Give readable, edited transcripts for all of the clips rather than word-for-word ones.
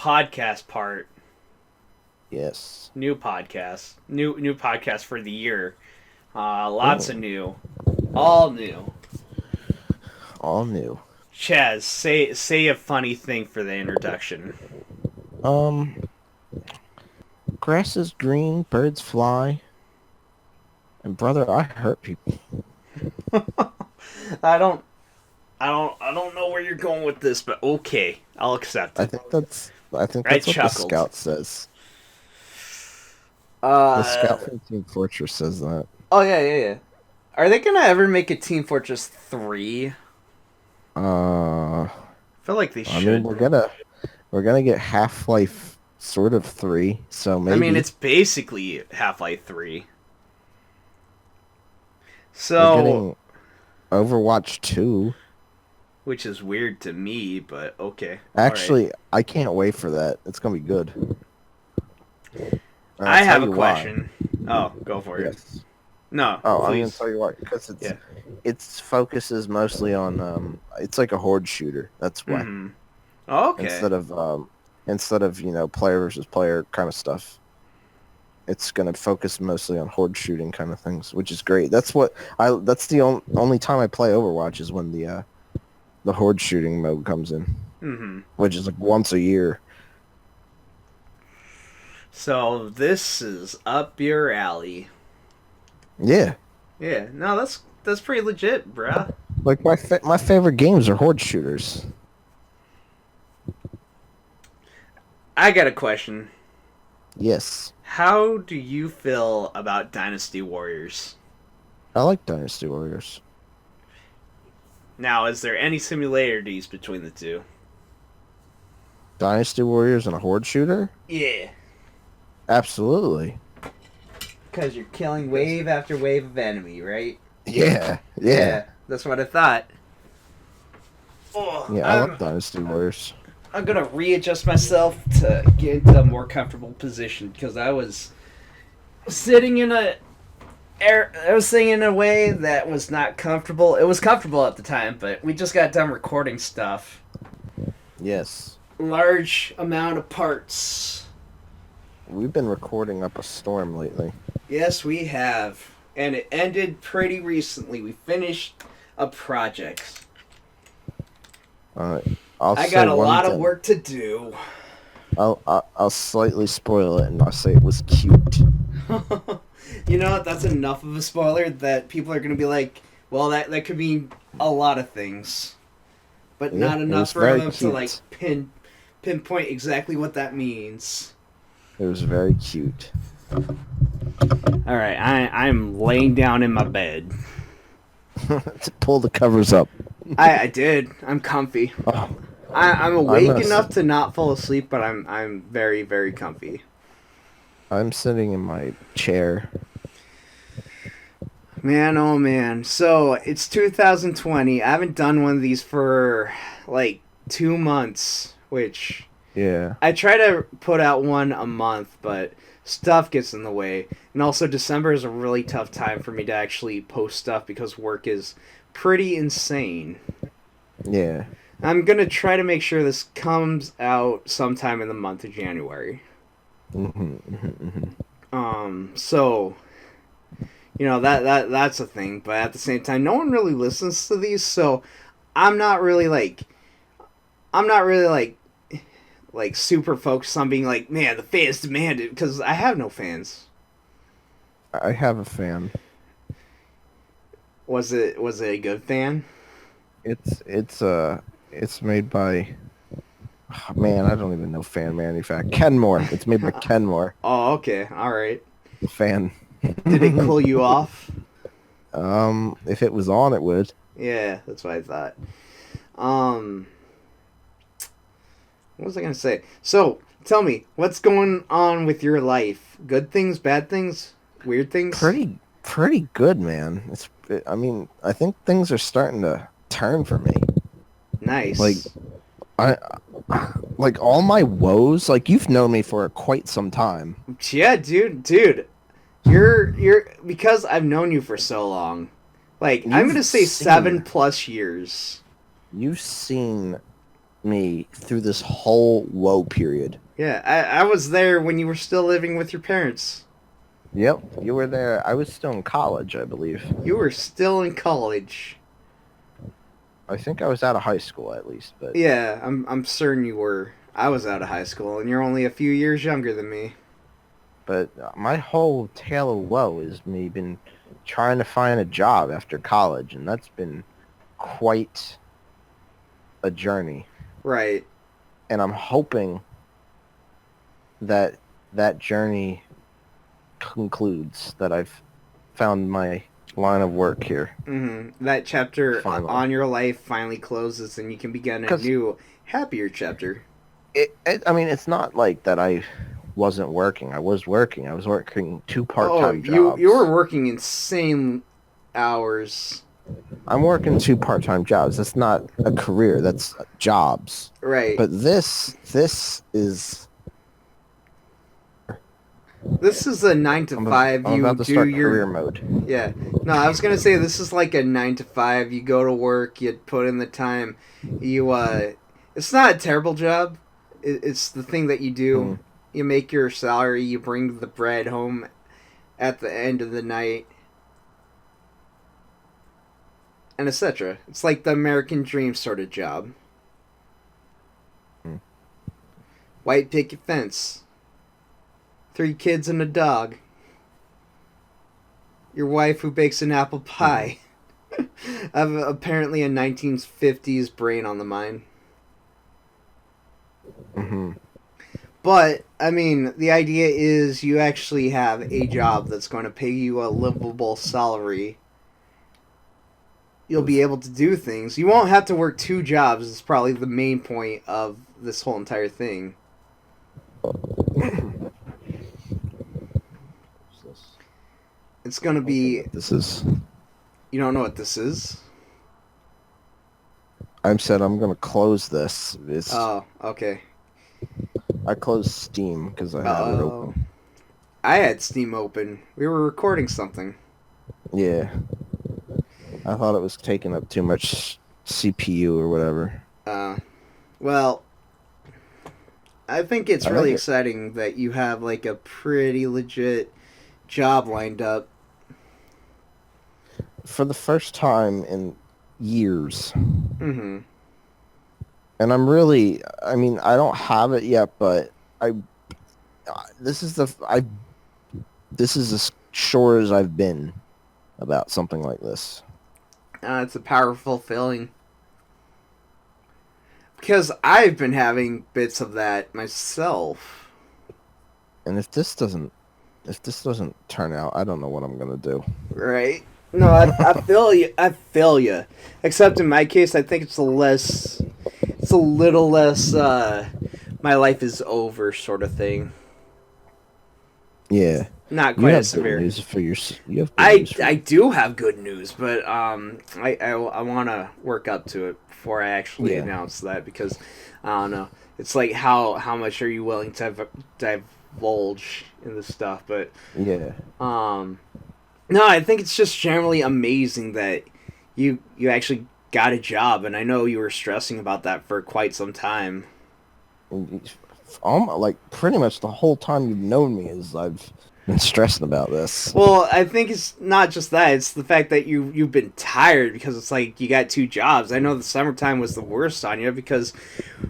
podcast part. Yes. New podcast. New podcast for the year. Lots of Oh, new. All new. all new. Chaz, say a funny thing for the introduction. Um, Grass is green, birds fly, and brother, I hurt people. I don't I don't know where you're going with this, but okay. I'll accept I it. think that's I think I that's what the chuckled. scout says. The Uh scout from Team Fortress says that. oh yeah. Are they gonna ever make a Team Fortress 3? I Uh, feel like they I mean, should. we're gonna get Half-Life sort of 3, so I mean, maybe it's basically Half-Life 3. we're So, getting Overwatch 2. which is weird to me, but okay. All right. Actually, I can't wait for that. It's gonna be good. And I'll I tell have a you why. question. Oh, go for it. Yes. No, Oh, I'm gonna please. tell you why. Because Yeah. its focus is mostly on it's like a horde shooter. That's why. Mm-hmm. Okay. Instead of player versus player kind of stuff. It's gonna focus mostly on horde shooting kind of things, which is great. That's the only time I play Overwatch is when the horde shooting mode comes in, Mm-hmm. which is like once a year. So this is up your alley. Yeah. Yeah. No, that's pretty legit, bruh. Like my favorite games are horde shooters. I got a question. Yes. How do you feel about Dynasty Warriors? I like Dynasty Warriors. Now, is there any similarities between the two? Dynasty Warriors and a horde shooter? Yeah. Absolutely. Because you're killing wave after wave of enemy, right? Yeah. Yeah. Yeah, that's what I thought. Oh, Yeah, I love Dynasty Warriors. I'm gonna readjust myself to get into a more comfortable position because I was sitting in I was sitting in a way that was not comfortable. It was comfortable at the time, but we just got done recording stuff. Yes. Large amount of parts. We've been recording up a storm lately. Yes, we have. And it ended pretty recently. We finished a project. I'll I say got a one lot of thing. work to do. I'll slightly spoil it and I'll say it was cute. You know what? That's enough of a spoiler that people are going to be like, well, that could mean a lot of things. But Yeah, not it enough was for very them to, like, cute. pinpoint exactly what that means. It was very cute. Alright, I'm laying down in my bed. To pull the covers up. I did. I'm comfy. Oh, I'm I'm awake a, enough to not fall asleep, but I'm very, very comfy. I'm sitting in my chair. Man, oh man. So, it's 2020. I haven't done one of these for, like, 2 months, which Yeah. I try to put out one a month, but stuff gets in the way. And also, December is a really tough time for me to actually post stuff because work is pretty insane. Yeah. I'm gonna try to make sure this comes out sometime in the month of January. So that's a thing, but at the same time, no one really listens to these, so I'm not really like, I'm not really like super focused on being like, man, the fans demand it, because I have no fans. I have a fan. Was it a good fan? It's made by man, I don't even know fan manufacturer. Kenmore. It's made by Kenmore. Oh, okay, all right. Fan. Did it cool you off? If it was on, it would. Yeah, that's what I thought. Um, what was I gonna say? So, tell me, what's going on with your life? Good things, bad things, weird things? Pretty good, man. I mean, I think things are starting to turn for me. Like Nice. I like all my woes, like you've known me for quite some time. Yeah, dude. You're because I've known you for so long. Like, I'm You've gonna say seen 7+ years. you've seen me through this whole woe period. Yeah, I was there when you were still living with your parents. Yep, you were there. I was still in college, I believe. You were still in college. I think I was out of high school at least, but Yeah, I'm certain you were. I was out of high school, and you're only a few years younger than me. my whole tale of woe is me been trying to find a job after college, and that's been quite a journey. Right. And I'm hoping that that journey concludes, that I've found my line of work here. That chapter Finally. on your life finally closes, and you can begin a Because new, happier chapter. I mean, it's not like that I wasn't working. I was working. I was working two Oh, part-time you were jobs. working insane hours. I'm working two part-time jobs. That's not a career. That's jobs. Right. But this is This is a 9 to 5. I'm You about to do start career your mode. yeah. No, I was gonna say this is like a 9 to 5. You go to work. You put in the time. You it's not a terrible job. It's the thing that you do. Mm, You make your salary. You bring the bread home at the end of the night, and etc. It's like the American dream sort of job. mm. White picket fence. 3 kids and a dog. Your wife who bakes an apple pie. I have apparently a 1950s brain on the mind. Mm-hmm. But, I mean, the idea is you actually have a job that's going to pay you a livable salary. You'll be able to do things. You won't have to work 2 jobs, is probably the main point of this whole entire thing. It's going to be... This is. You don't know what this is? I said I'm gonna close this. It's. Oh, okay. I closed Steam because I had it open. I had Steam open. We were recording something. Yeah. I thought it was taking up too much CPU or whatever. Well, I think it's I really think exciting that you have like a pretty legit job lined up. For the first time in years. Mm-hmm. And I'm really, I mean, I don't have it yet, but this is as sure as I've been about something like this. It's a powerful feeling. Because I've been having bits of that myself. And if this doesn't turn out, I don't know what I'm gonna do. Right? No, I feel you. I feel you. Except in my case, I think it's a little less, my life is over sort of thing. Yeah. Not You quite have as good severe. news for your. You have good news for I do have good news, but I want to work up to it before I actually announce that, because I don't know. It's like how much are you willing to divulge in this stuff? But yeah. no, I think it's just generally amazing that you actually got a job, and I know you were stressing about that for quite some time. Like pretty much the whole time you've known me is I've been stressing about this. Well, I think it's not just that; it's the fact that you've been tired, because it's like you got 2 jobs. I know the summertime was the worst on you because,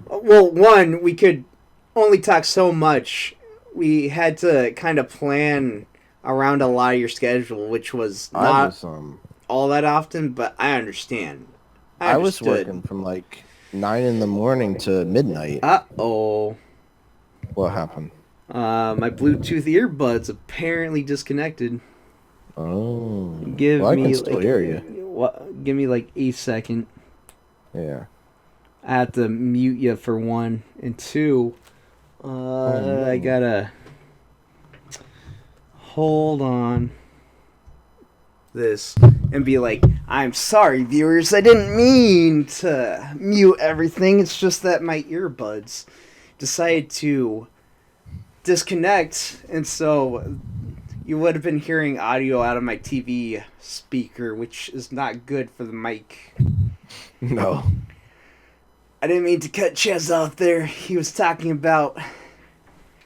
well, one, we could only talk so much. We had to kind of plan around a lot of your schedule, which was not all that often. But I understand. I was working from like 9 in the morning to midnight. Uh-oh. What happened? My Bluetooth earbuds apparently disconnected. Oh. Give I me can still hear you. What? Give me like a second. Yeah. I have to mute you for 1 and 2. No. I gotta hold on this and be like, I'm sorry, viewers. I didn't mean to mute everything. It's just that my earbuds decided to disconnect, and so you would have been hearing audio out of my TV speaker, which is not good for the mic. No. I didn't mean to cut Ches off there. He was talking about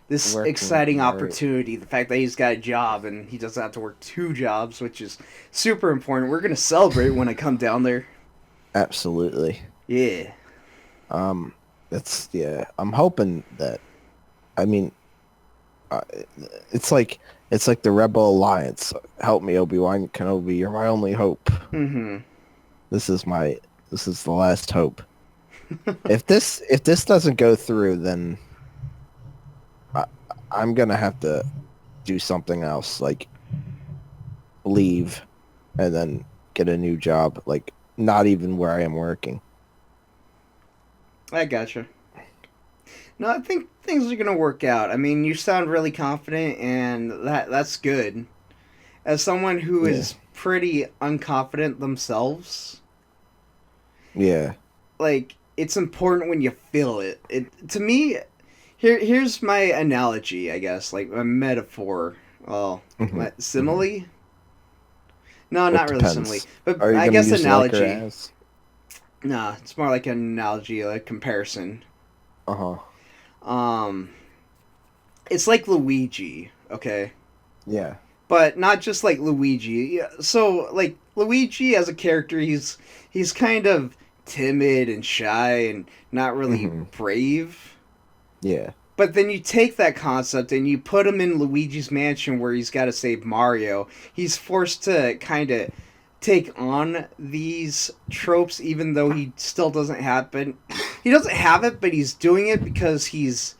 this Working exciting Mario. opportunity, the fact that he's got a job and he doesn't have to work 2 jobs, which is super important. We're gonna celebrate when I come down there. Absolutely. Yeah. Um, that's yeah. I'm hoping that. I mean, uh, it's like the Rebel Alliance. Help me, Obi-Wan Kenobi. You're my only hope. Mm-hmm. This is my. This is the last hope. If this doesn't go through, then I, I'm gonna have to do something else, like leave, and then get a new job. Like not even where I am working. I gotcha. No, I think things are gonna work out. I mean, you sound really confident, and that's good. As someone who Yeah. is pretty unconfident themselves, Yeah. like it's important when you feel it. It to me, here's my analogy, I guess, like a metaphor. Well, Hmm. Hmm. simile? No, It not really simile, depends. but Are you I gonna guess use like or analogy. as? Nah, it's more like an analogy, like comparison. Uh-huh. Um, it's like Luigi, okay? Yeah. But not just like Luigi. So like Luigi as a character, he's kind of timid and shy and not really Hmm. brave. Yeah. But then you take that concept and you put him in Luigi's Mansion where he's got to save Mario. He's forced to kind of take on these tropes even though he still doesn't happen. He doesn't have it, but he's doing it because he's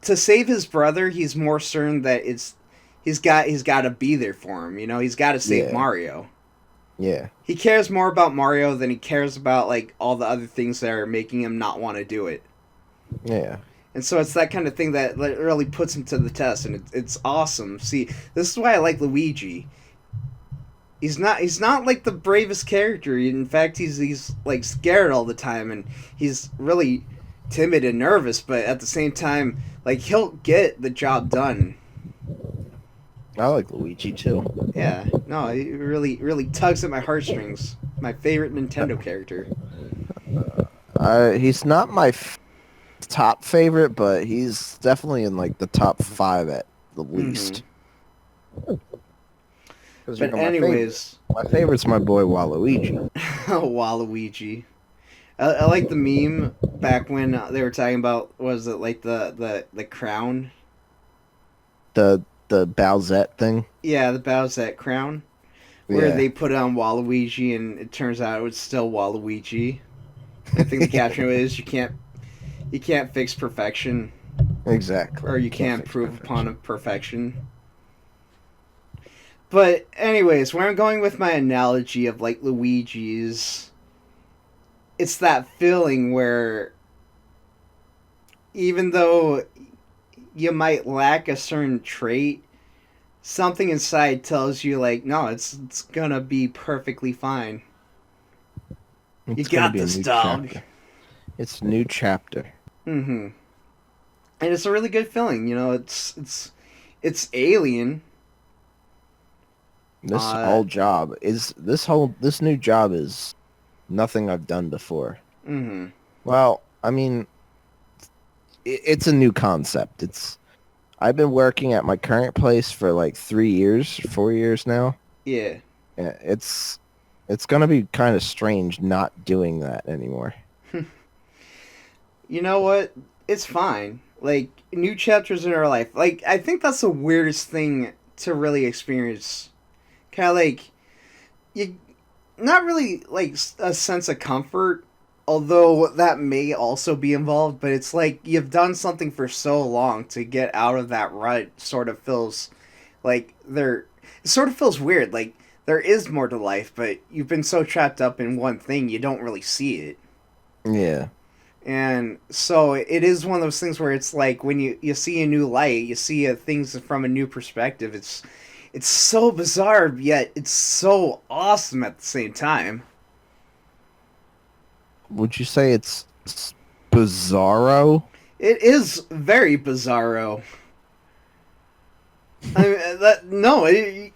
to save his brother. He's more certain that he's got to be there for him. You know, he's got to save Yeah. Mario. Yeah. He cares more about Mario than he cares about like all the other things that are making him not want to do it. Yeah. And so it's that kind of thing that really puts him to the test, and it's awesome. See, this is why I like Luigi. He's not like the bravest character. In fact, he's like scared all the time, and he's really timid and nervous. But at the same time, like he'll get the job done. I like Luigi too. Yeah, no, he really tugs at my heartstrings. My favorite Nintendo character. He's not my top favorite, but he's definitely in like the top 5 at the Mm-hmm. least. Because But my favorite. anyways, My favorite's my boy Waluigi. Waluigi. I like the meme back when they were talking about was it like the crown? The Bowsette thing. Yeah, the Bowsette crown, where Yeah. they put it on Waluigi, and it turns out it was still Waluigi. I think the caption is you can't fix perfection, Exactly. or you Can't can't fix prove perfection. upon perfection. But anyways, where I'm going with my analogy of like Luigi's, it's that feeling where even though you might lack a certain trait, something inside tells you like, no, it's gonna be perfectly fine. You It's gonna got be a this, new dog. chapter. It's a new chapter. Mm-hmm. And it's a really good feeling. You know, it's alien. This Uh, whole job is this new job is nothing I've done before. mm-hmm. Well, I mean, it's a new concept. I've been working at my current place for like 3 years, 4 years now. Yeah. Yeah, it's gonna be kind of strange not doing that anymore. You know what? It's fine. Like new chapters in our life. Like I think that's the weirdest thing to really experience. Kind of like you, not really like a sense of comfort, although that may also be involved. But it's like you've done something for so long to get out of that rut. Sort of feels like there. It sort of feels weird. Like there is more to life, but you've been so trapped up in one thing you don't really see it. Yeah, And so it is one of those things where it's like when you see a new light, you see things from a new perspective. It's so bizarre, yet it's so awesome at the same time. would you say it's bizarro? It is very bizarro. I mean, no, it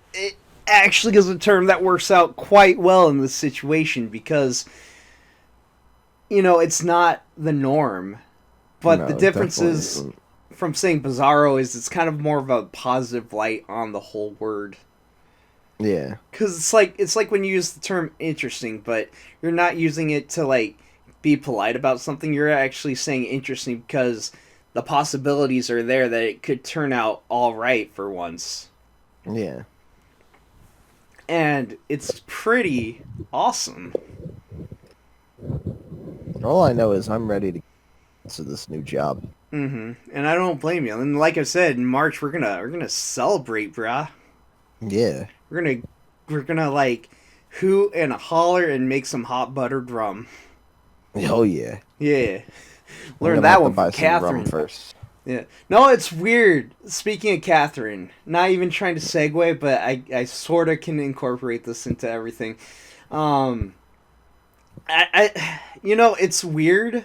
actually is a term that works out quite well in this situation because it's not the norm. But the No, it difference definitely is isn't. from saying bizarro is it's kind of more of a positive light on the whole word. Yeah. Because it's like when you use the term interesting, but you're not using it to like be polite about something. You're actually saying interesting because the possibilities are there that it could turn out all right for once, Yeah. and it's pretty awesome. All I know is I'm ready to this new job. And I don't blame you. And like I said, in March we're gonna celebrate, brah. Yeah. We're gonna we're gonna like hoot and holler and make some hot buttered rum. Oh yeah. Yeah, I'm learned gonna that have to one buy from some rum Catherine. first. Yeah. No, it's weird. Speaking of Catherine, not even trying to segue, but I sort of can incorporate this into everything. Um, it's weird,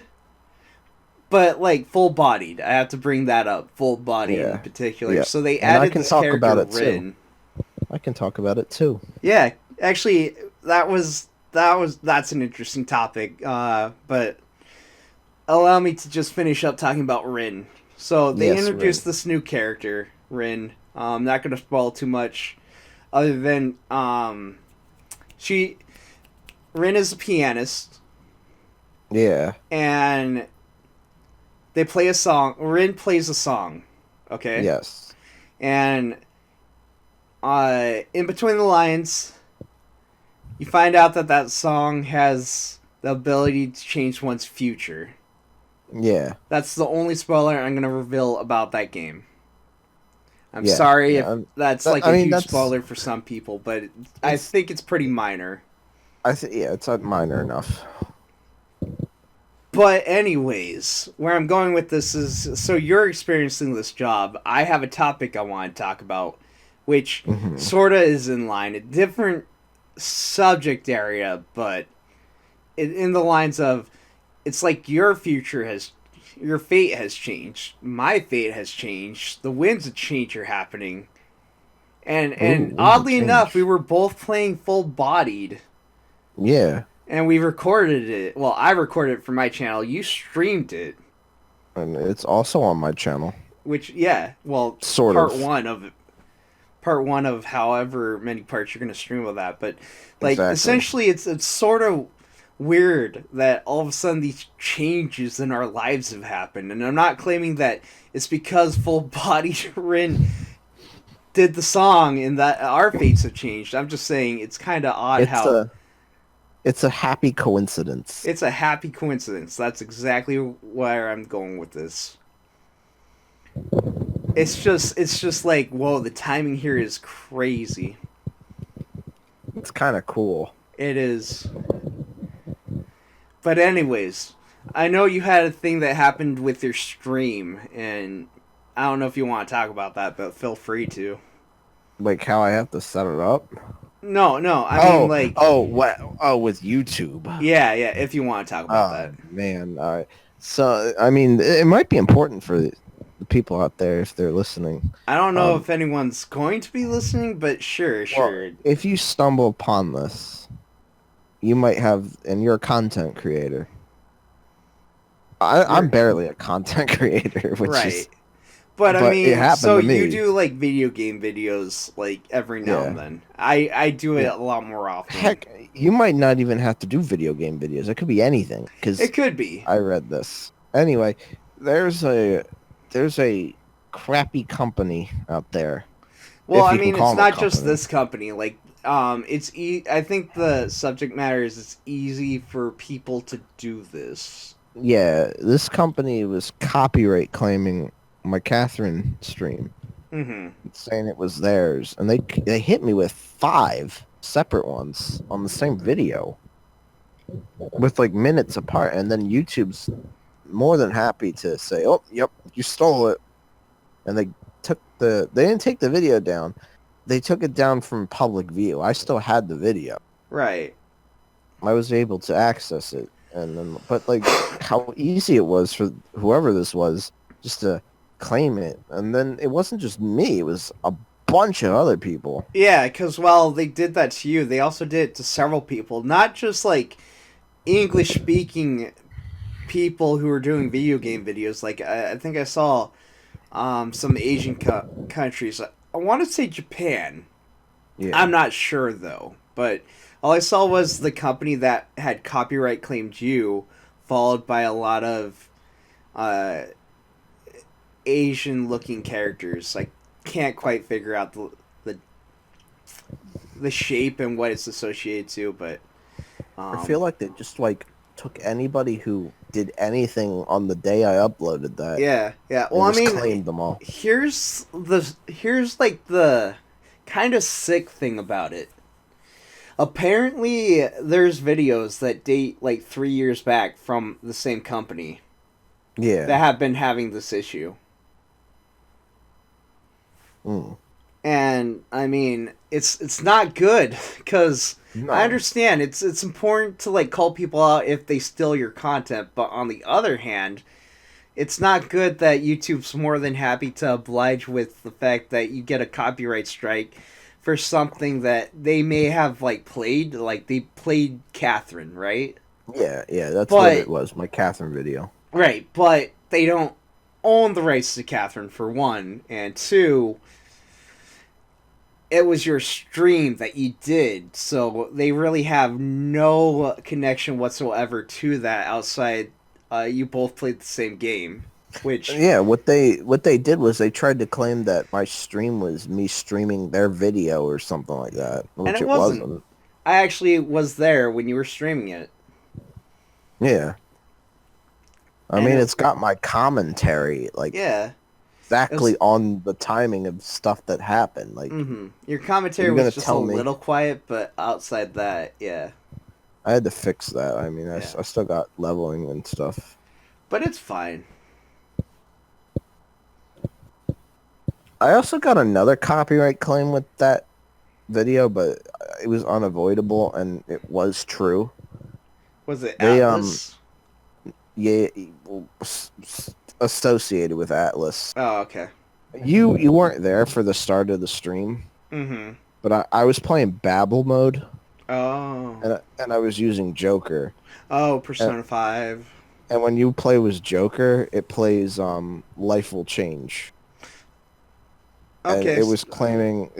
but like full bodied. I have to bring that up. Full body in Yeah. particular. Yeah. So they And I added can this talk about character it too. Rin. I can talk about it too. Yeah, actually, that's an interesting topic. But allow me to just finish up talking about Rin. So they Yes, Rin. introduced this new character, Rin. Not going to spoil too much, other than she Rin is a pianist, Yeah. and they play a song. Rin plays a song, okay, Yes. and in between the lines, you find out that song has the ability to change one's future. Yeah. That's the only spoiler I'm going to reveal about that game. I'm Yeah. sorry if Yeah. that's That, like I a mean, huge that's spoiler for some people, but I it's. think it's pretty minor. Yeah, it's minor enough. But anyways, where I'm going with this is so you're experiencing this job. I have a topic I want to talk about, which Hmm. sort of is in line, a different subject area, but in the lines of it's like your fate has changed, my fate has changed, the winds of change are happening, Ooh, and winds of oddly enough, we change. were both playing full bodied, Yeah. and we recorded it. Well, I recorded it for my channel. You streamed it, And it's also on my channel. which yeah, well, Sort part of. one of part one of however many parts you're gonna stream of that. But like Exactly. essentially, it's sort of weird that all of a sudden these changes in our lives have happened, and I'm not claiming that it's because Full Body Rin did the song and that our fates have changed. I'm just saying it's kind of odd It's how a it's a happy coincidence. it's a happy coincidence. That's exactly where I'm going with this. It's just like whoa, the timing here is crazy. It's kind of cool. It is. But anyways, I know you had a thing that happened with your stream, and I don't know if you want to talk about that, but feel free to. Like how I have to set it up. No, no, I mean Oh, like, oh, what? Oh, with YouTube. yeah, yeah. If you want to talk about Oh that, man. All right. So I mean, it might be important for the people out there if they're listening. I don't know Um, if anyone's going to be listening, but sure, well, sure. if you stumble upon this, you might have, and you're a content creator. I'm You're barely a content creator, which is, right. But I but it mean, happened so to you me. do like video game videos like every now and Yeah. then. I do it Yeah. a lot more often. Heck, you might not even have to do video game videos. It could be anything. It Because could be. I read this. Anyway, there's a there's a crappy company out there, Well, if I you can mean, it's call them a not just company. this company. Like, I think the subject matter is it's easy for people to do this. Yeah, this company was copyright claiming my Catherine stream, Mm-hmm. saying it was theirs, and they hit me with 5 separate ones on the same video, with like minutes apart, and then YouTube's more than happy to say, "Oh, yep, you stole it," and they didn't take the video down. They took it down from public view. I still had the video. Right. I was able to access it, and then but like how easy it was for whoever this was just to claim it, and then it wasn't just me; it was a bunch of other people. Yeah, because while they did that to you, they also did it to several people. Not just like English speaking people who are doing video game videos. Like I think I saw some Asian countries. I want to say Japan. Yeah. I'm not sure though, but all I saw was the company that had copyright claimed you, followed by a lot of uh, Asian looking characters. I can't quite figure out the the shape and what it's associated to, but I feel like they just like took anybody who did anything on the day I uploaded that yeah, yeah. Well, and I just mean, claimed them all. here's like the kind of sick thing about it. Apparently, there's videos that date like 3 years back from the same company that Yeah. have been having this issue. Mm. And I mean, it's not good because I No. understand it's important to like call people out if they steal your content, but on the other hand, it's not good that YouTube's more than happy to oblige with the fact that you get a copyright strike for something that they may have like they played Catherine, right? Yeah, yeah, that's what it But was. My Catherine video. right, but they don't own the rights to Catherine for one, and two, it was your stream that you did, so they really have no connection whatsoever to that outside you both played the same game, which Yeah, what they did was they tried to claim that my stream was me streaming their video or something like that, and which it it wasn't. wasn't. I actually was there when you were streaming it, Yeah. I and mean, it, it's got my commentary like yeah, it exactly was. on the timing of stuff that happened. Like, Your commentary you're was gonna just a tell me little quiet, but outside that, yeah, I had to fix that. I mean, yeah, I still got leveling and stuff. but it's fine. I also got another copyright claim with that video, but it was unavoidable and it was true. Was it They Atlas? yeah, associated with Atlas. Oh, okay. You weren't there for the start of the stream, Mm-hmm. but I was playing Babel mode Oh. and I was using Joker. Oh, And, Persona 5. and when you play with Joker, it plays Life Will Change. And Okay. it was claiming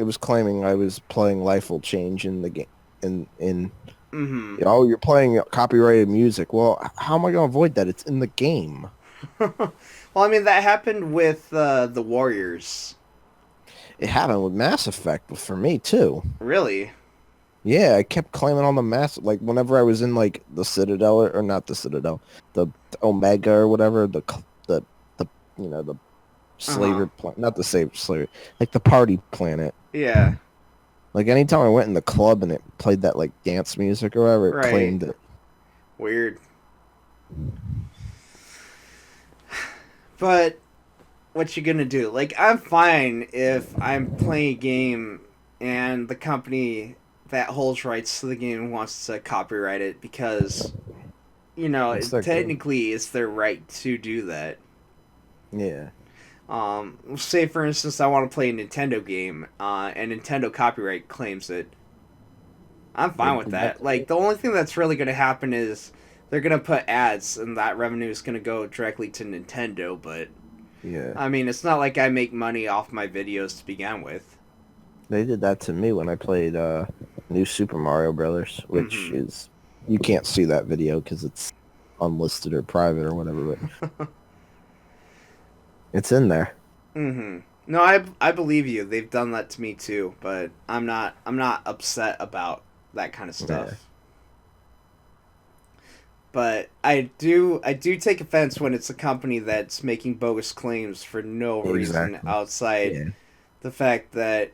I was playing Life Will Change in the game in Mm-hmm. you're playing copyrighted music. Well, how am I going to avoid that? It's in the game. Well, I mean, that happened with the Warriors. It happened with Mass Effect for me too. Really? Yeah, I kept claiming on the Mass, like whenever I was in like the Citadel or not the Citadel, the Omega or whatever, the the Uh-huh. slaver planet, not the slaver, like the party planet. Yeah. Like anytime I went in the club and it played that like dance music or whatever, it Right. claimed it. Weird. But what you gonna do? Like, I'm fine if I'm playing a game and the company that holds rights to the game wants to copyright it because, It's their game. technically it's their right to do that. Yeah. Say for instance, I want to play a Nintendo game, and Nintendo copyright claims it. I'm fine with that. Like, the only thing that's really going to happen is they're going to put ads, and that revenue is going to go directly to Nintendo. But Yeah. I mean, it's not like I make money off my videos to begin with. They did that to me when I played New Super Mario Brothers, which Mm-hmm. is you can't see that video because it's unlisted or private or whatever, but it's in there. Mm-hmm. No, I believe you. They've done that to me too, but I'm not upset about that kind of Yeah, stuff. But I do take offense when it's a company that's making bogus claims for no reason exactly. outside Yeah. the fact that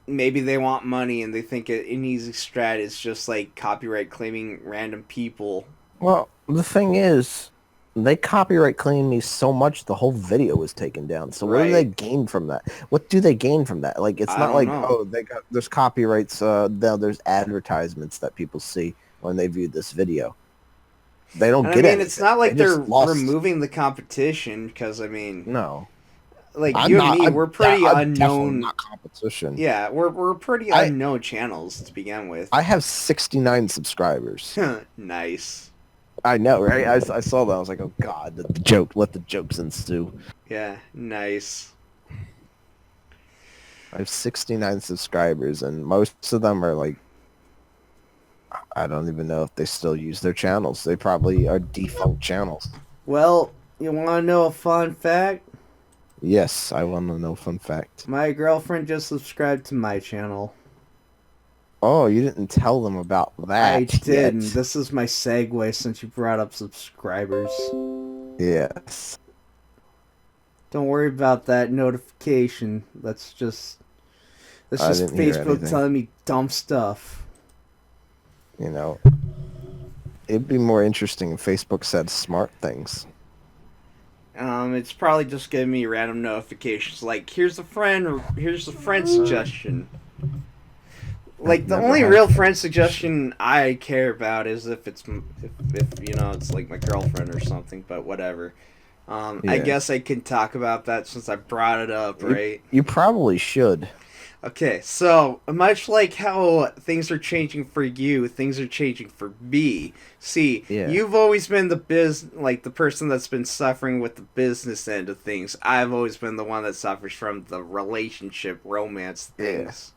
maybe they want money and they think an easy strat is just like copyright claiming random people. Well, the thing is, they copyright claimed me so much the whole video was taken down. So what do they Right. gain from that? What do they gain from that? Like it's I not don't like, know. oh, they got there's copyrights, now there's advertisements that people see when they view this video. They don't And I get mean, it's anything. not They like they're just lost. removing the competition because I mean, No. like you and me, we're pretty I'm definitely unknown. not competition. Yeah, we're pretty I unknown channels to begin with. I have 69 subscribers. Nice. I know, right? I saw that. I was like, oh god, the joke. Let the jokes ensue. Yeah, nice. I have 69 subscribers, and most of them are like, I don't even know if they still use their channels. They probably are defunct channels. Well, you want to know a fun fact? Yes, I want to know. Fun fact. My girlfriend just subscribed to my channel. Oh, you didn't tell them about I that didn't. yet. This is my segue since you brought up subscribers. Yes. Don't worry about that notification. That's I just didn't hear Facebook anything. telling me dumb stuff. You know, it'd be more interesting if Facebook said smart things. It's probably just giving me random notifications like here's a friend or here's a friend suggestion. I've Like the never only had real friend Facebook. suggestion I care about is if if you know it's like my girlfriend or something. But whatever. I Yeah. guess I can talk about that since I brought it up, You, right? you probably should. Okay, so much like how things are changing for you, things are changing for me. See, Yeah. you've always been the person that's been suffering with the business end of things. I've always been the one that suffers from the relationship, romance Yeah. things.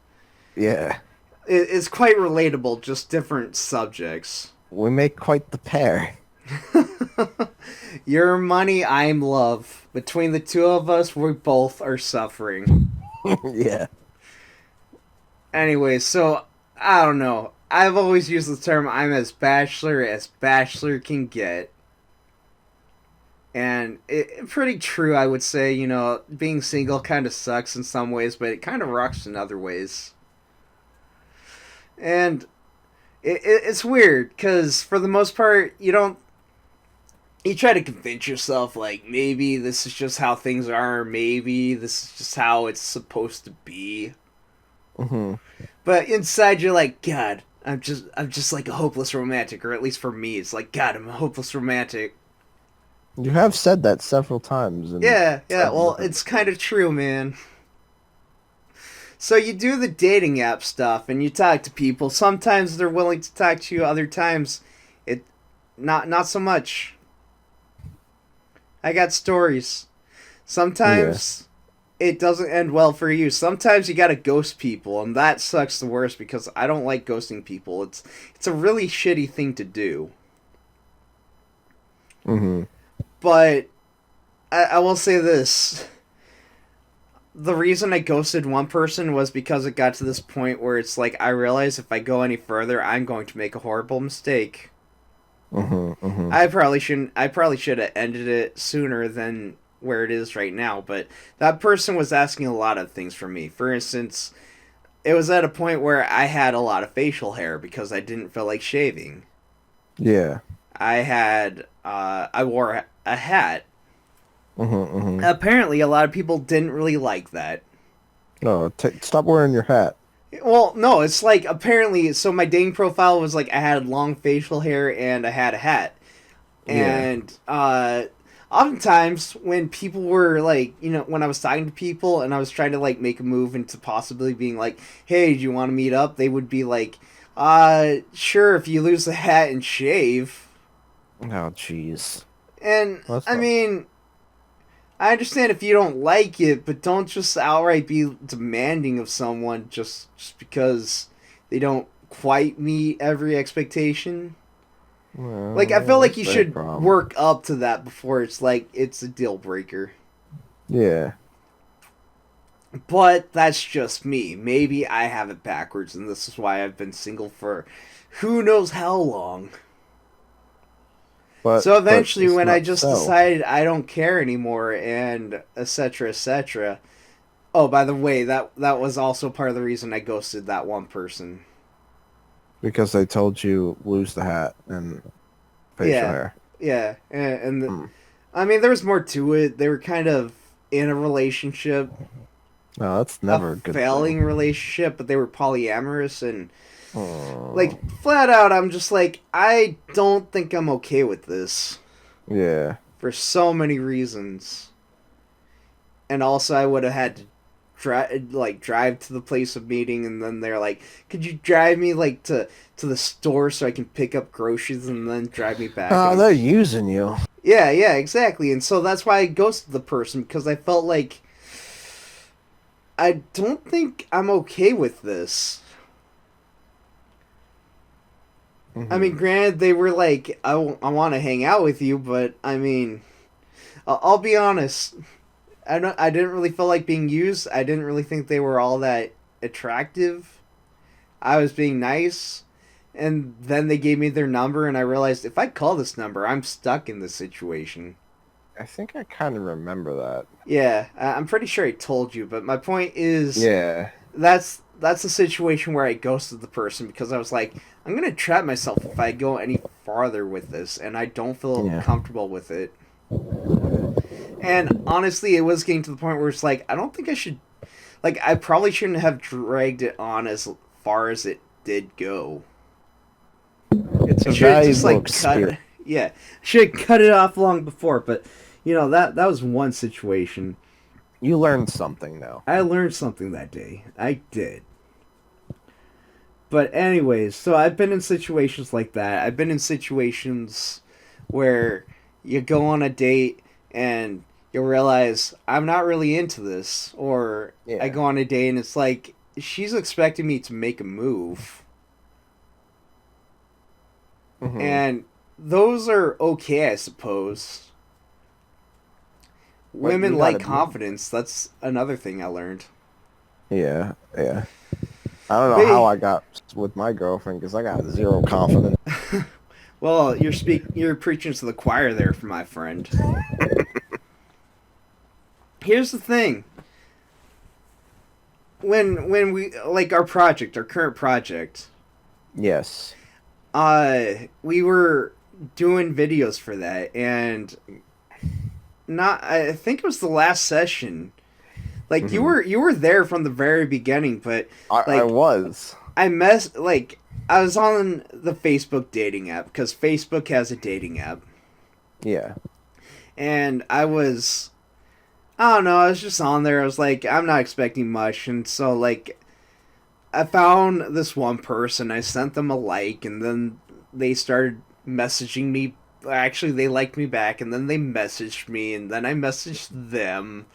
Yeah. It's quite relatable, just different subjects. We make quite the pair. Your money, I'm love. Between the two of us, we both are suffering. Yeah. Anyway, so I don't know. I've always used the term "I'm as bachelor can get," and pretty true. I would say, you know, being single kind of sucks in some ways, but it kind of rocks in other ways. And it's weird because for the most part, you don't. You try to convince yourself like maybe this is just how things are, maybe this is just how it's supposed to be. Hmm. But inside you're like, God, I'm just like a hopeless romantic, or at least for me, it's like, God, I'm a hopeless romantic. You have said that several times in Yeah, yeah, several well, different. it's kind of true, man. So you do the dating app stuff and you talk to people. Sometimes they're willing to talk to you, other times it not so much. I got stories. Yeah. Sometimes it doesn't end well for you. Sometimes you gotta ghost people, and that sucks the worst because I don't like ghosting people. It's a really shitty thing to do. Hmm. But I will say this. The reason I ghosted one person was because it got to this point where it's like I realize if I go any further, I'm going to make a horrible mistake. Hmm. Hmm. I probably shouldn't. I probably should have ended it sooner than where it is right now. But that person was asking a lot of things from me. For instance, it was at a point where I had a lot of facial hair because I didn't feel like shaving. Yeah. I wore a hat. Hmm. Hmm. Apparently, a lot of people didn't really like that. No, stop wearing your hat. Well, no, it's like apparently. So my dating profile was like I had long facial hair and I had a hat, Yeah. and oftentimes when people were like, you know, when I was talking to people and I was trying to like make a move into possibly being like, hey, do you want to meet up? They would be like, sure, if you lose the hat and shave. Oh, jeez. And That's I not. mean, I understand if you don't like it, but don't just outright be demanding of someone just because they don't quite meet every expectation. Like I feel Well, like that's you their should problem. work up to that before it's like it's a deal breaker. Yeah. But that's just me. Maybe I have it backwards and this is why I've been single for who knows how long. So But eventually it's when I not just so. decided I don't care anymore and etc etc. Oh, by the way, that was also part of the reason I ghosted that one person. Because they told you lose the hat and facial Yeah, hair. yeah, and Hmm. I mean there was more to it. They were kind of in a relationship, No, that's a never a good thing. failing relationship, but they were polyamorous and Oh, like flat out. I'm just like I don't think I'm okay with this yeah. for so many reasons, and also I would have had to. drive to the place of meeting, and then they're like, "Could you drive me like to the store so I can pick up groceries and then drive me back?" Oh, they're using you. Yeah, yeah, exactly. And so that's why I ghosted the person, because I felt like I don't think I'm okay with this. I mean, granted, they were like, I want to hang out with you, but I mean, I'll be honest. I didn't really feel like being used. I didn't really think they were all that attractive. I was being nice, and then they gave me their number, and I realized if I call this number, I'm stuck in this situation. I think I kind of remember that. Yeah, I'm pretty sure I told you, but my point is Yeah. that's a situation where I ghosted the person, because I was like, I'm gonna trap myself if I go any farther with this, and I don't feel comfortable with it. And honestly, it was getting to the point where it's like, I don't think I should, like, I probably shouldn't have dragged it on as far as it did go. It's a valuable experience. Yeah, should have cut it off long before. But that was one situation. You learned something, though. I learned something that day. I did. But anyways, so I've been in situations like that. I've been in situations where you go on a date and you realize I'm not really into this, or I go on a date and it's like she's expecting me to make a move. Mm-hmm. And those are okay, I suppose. Women like confidence. That's another thing I learned. Yeah, yeah. I don't know how I got with my girlfriend, because I got zero confidence. Well, you're preaching to the choir there, for my friend. Here's the thing. When we like our current project. Yes. We were doing videos for that, and I think it was the last session. Like, you were there from the very beginning, but I was. I was on the Facebook dating app, because Facebook has a dating app. Yeah. And I don't know, I was just on there. I was like, I'm not expecting much, and so like I found this one person, I sent them a like, and then they started messaging me. Actually, they liked me back, and then they messaged me, and then I messaged them.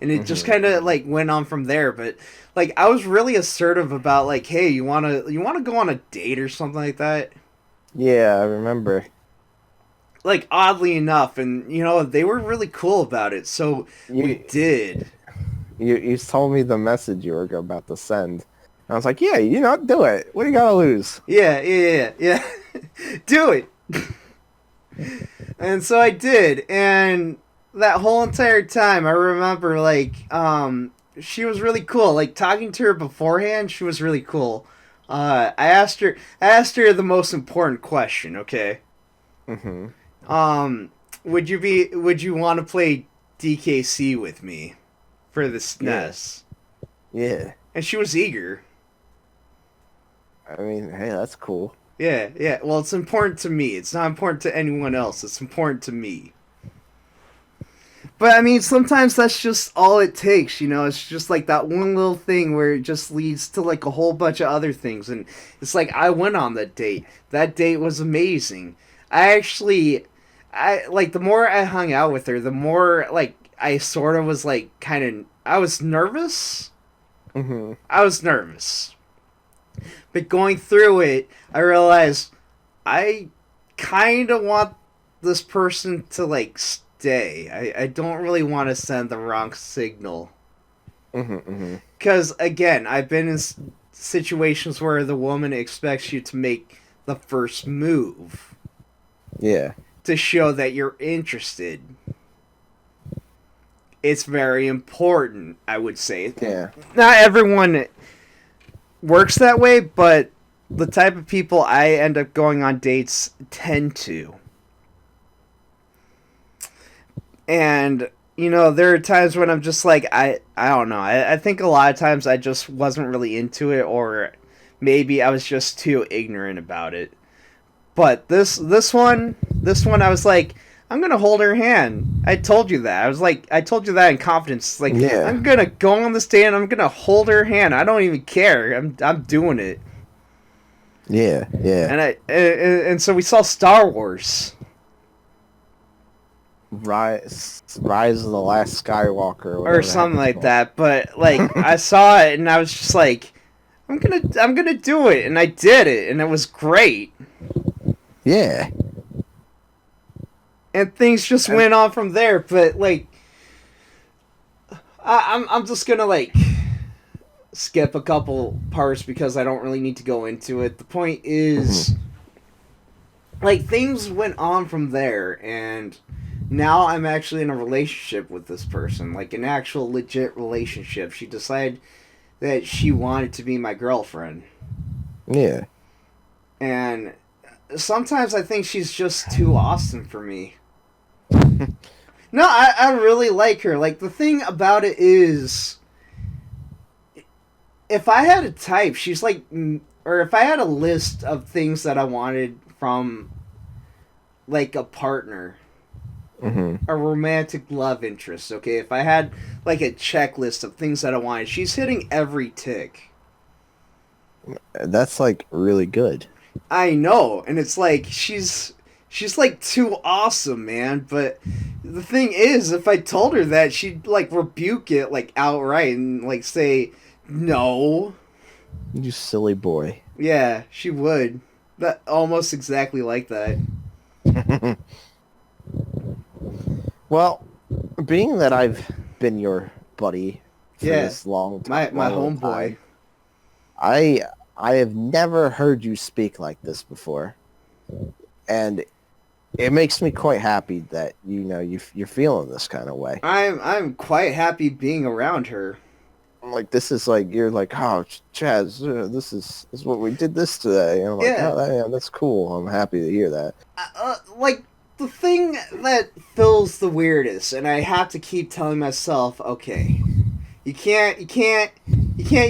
And it just kind of like went on from there. But like, I was really assertive about like, hey, you wanna go on a date or something like that? Yeah, I remember. Like, oddly enough, and they were really cool about it. So we did. You told me the message you were about to send. I was like, yeah, do it. What do you gotta lose? Yeah. Do it. And so I did, and that whole entire time, I remember, like, she was really cool. Like, talking to her beforehand, she was really cool. I asked her the most important question, okay? Would you want to play DKC with me for the SNES? Yeah. And she was eager. I mean, hey, that's cool. Yeah. Well, it's important to me. It's not important to anyone else. It's important to me. But, I mean, sometimes that's just all it takes, It's just like that one little thing where it just leads to, like, a whole bunch of other things. And it's like, I went on that date. That date was amazing. The more I hung out with her, the more, like, I sort of was, like, I was nervous. I was nervous. But going through it, I realized I kind of want this person to, like, stay. I don't really want to send the wrong signal. Because, again, I've been in situations where the woman expects you to make the first move. Yeah. To show that you're interested. It's very important, I would say. Yeah. Not everyone works that way, but the type of people I end up going on dates tend to. And, there are times when I'm just like, I don't know. I think a lot of times I just wasn't really into it, or maybe I was just too ignorant about it. But this one, I was like, I'm gonna hold her hand. I told you that. I told you that in confidence. Like, Yeah, I'm gonna go on the stand. I'm gonna hold her hand. I don't even care. I'm doing it. yeah, yeah. And so we saw Star Wars Rise of the Last Skywalker, or or whatever the heck something it's like called. that. But like, I saw it and I was just like, I'm gonna do it, and I did it, and it was great. Yeah, And things just and went on from there. But like, I'm just gonna like skip a couple parts because I don't really need to go into it. The point is, mhm. like, things went on from there, and now I'm actually in a relationship with this person, like an actual legit relationship. She decided that she wanted to be my girlfriend, Yeah. and sometimes I think she's just too awesome for me. No, I really like her. Like, the thing about it is, if I had a type, she's like, or if I had a list of things that I wanted from, like, a partner, hmm a romantic love interest, okay? If I had, like, a checklist of things that I wanted, she's hitting every tick. That's like really good. I know, and it's like, she's like too awesome, man. But the thing is, if I told her that, she'd like rebuke it like outright and like say no. You silly boy. Yeah, she would. That almost exactly like that. Well, being that I've been your buddy for Yeah, this my long of a homeboy. time, I I have never heard you speak like this before, and it makes me quite happy that you're feeling this kind of way. I'm quite happy being around her. I'm like, this is like, you're like, oh, Chaz, this is what we did this today, and I'm like, Yeah, oh, that's cool. I'm happy to hear that. like the thing that feels the weirdest, and I have to keep telling myself, okay, you can't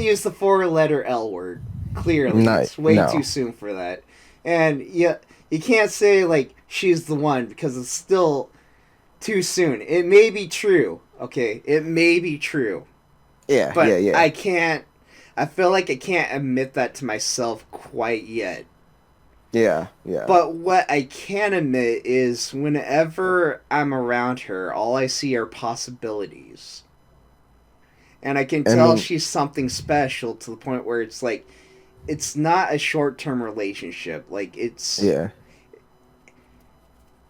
use the four-letter L word. Clearly, No, it's way too no, soon for that, and you can't say like she's the one because it's still too soon. It may be true, okay, it may be true, yeah, yeah, but yeah, I can't. I feel like I can't admit that to myself quite yet. yeah, yeah, But what I can admit is whenever I'm around her, all I see are possibilities. And I can I tell mean, she's something special to the point where it's like it's not a short-term relationship. Like yeah,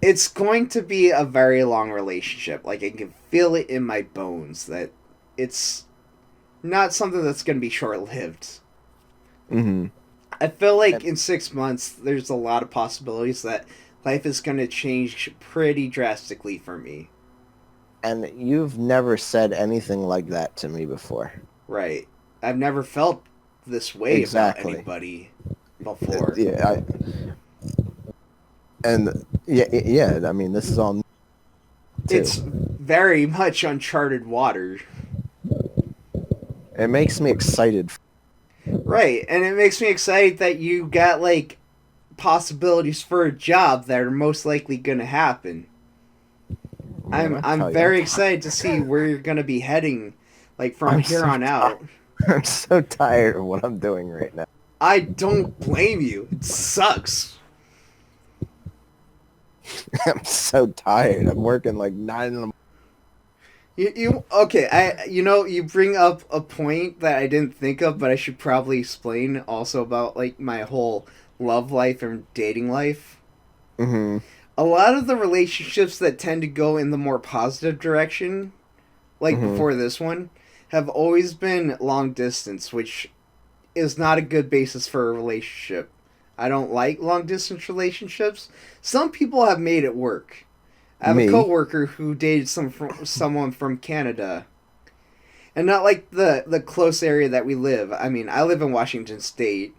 it's going to be a very long relationship. Like I can feel it in my bones that it's not something that's going to be short-lived. mm-hmm. I feel like And, in 6 months, there's a lot of possibilities that life is going to change pretty drastically for me. and you've never said anything like that to me before. Right. I've never felt this way about Exactly. anybody before. Yeah, and yeah. I mean, this is all new too. It's very much uncharted water. It makes me excited. Right. And it makes me excited that you got, like, possibilities for a job that are most likely going to happen. Man, I I'm tell you, very excited to see where you're going to be heading, like, from I'm here so on out. I'm so tired of what I'm doing right now. I don't blame you. It sucks. I'm so tired. I'm working like 9 in the. You okay? You bring up a point that I didn't think of, but I should probably explain also about like my whole love life and dating life. Mm-hmm. A lot of the relationships that tend to go in the more positive direction, like Mm-hmm. before this one, have always been long distance, which is not a good basis for a relationship. I don't like long distance relationships. Some people have made it work. I have a Me. coworker who dated someone from Canada, and not like the close area that we live. I mean, I live in Washington State,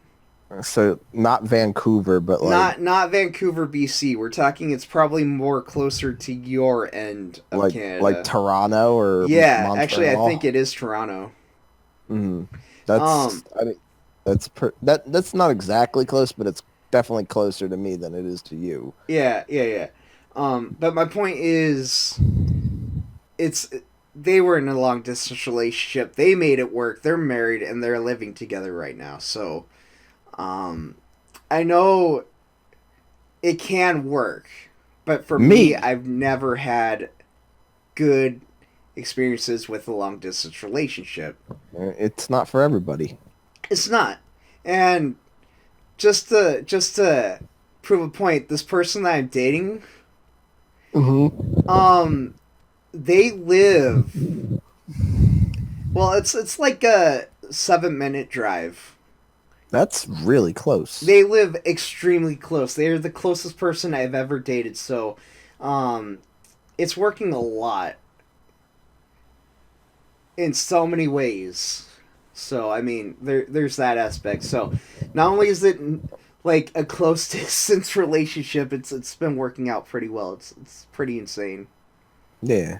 So not Vancouver, but like not Vancouver, BC. We're talking it's probably more closer to your end of like Canada. Toronto or Yeah, actually, I think Montreal. it is Toronto. Mm. Um, I mean, that's not exactly close, but it's definitely closer to me than it is to you. yeah, yeah, yeah. But my point is, it's they were in a long distance relationship. They made it work. They're married and they're living together right now. So, um, I know it can work, but for me, Me, I've never had good experiences with a long distance relationship. it's not for everybody. It's not. And just to prove a point, this person that I'm dating, Mm-hmm. um, they live well. It's like a 7 minute drive. That's really close. They live extremely close. They are the closest person I've ever dated. So, um, it's working a lot in so many ways. So I mean, there's that aspect. So not only is it like a close distance relationship, it's been working out pretty well. It's pretty insane. Yeah.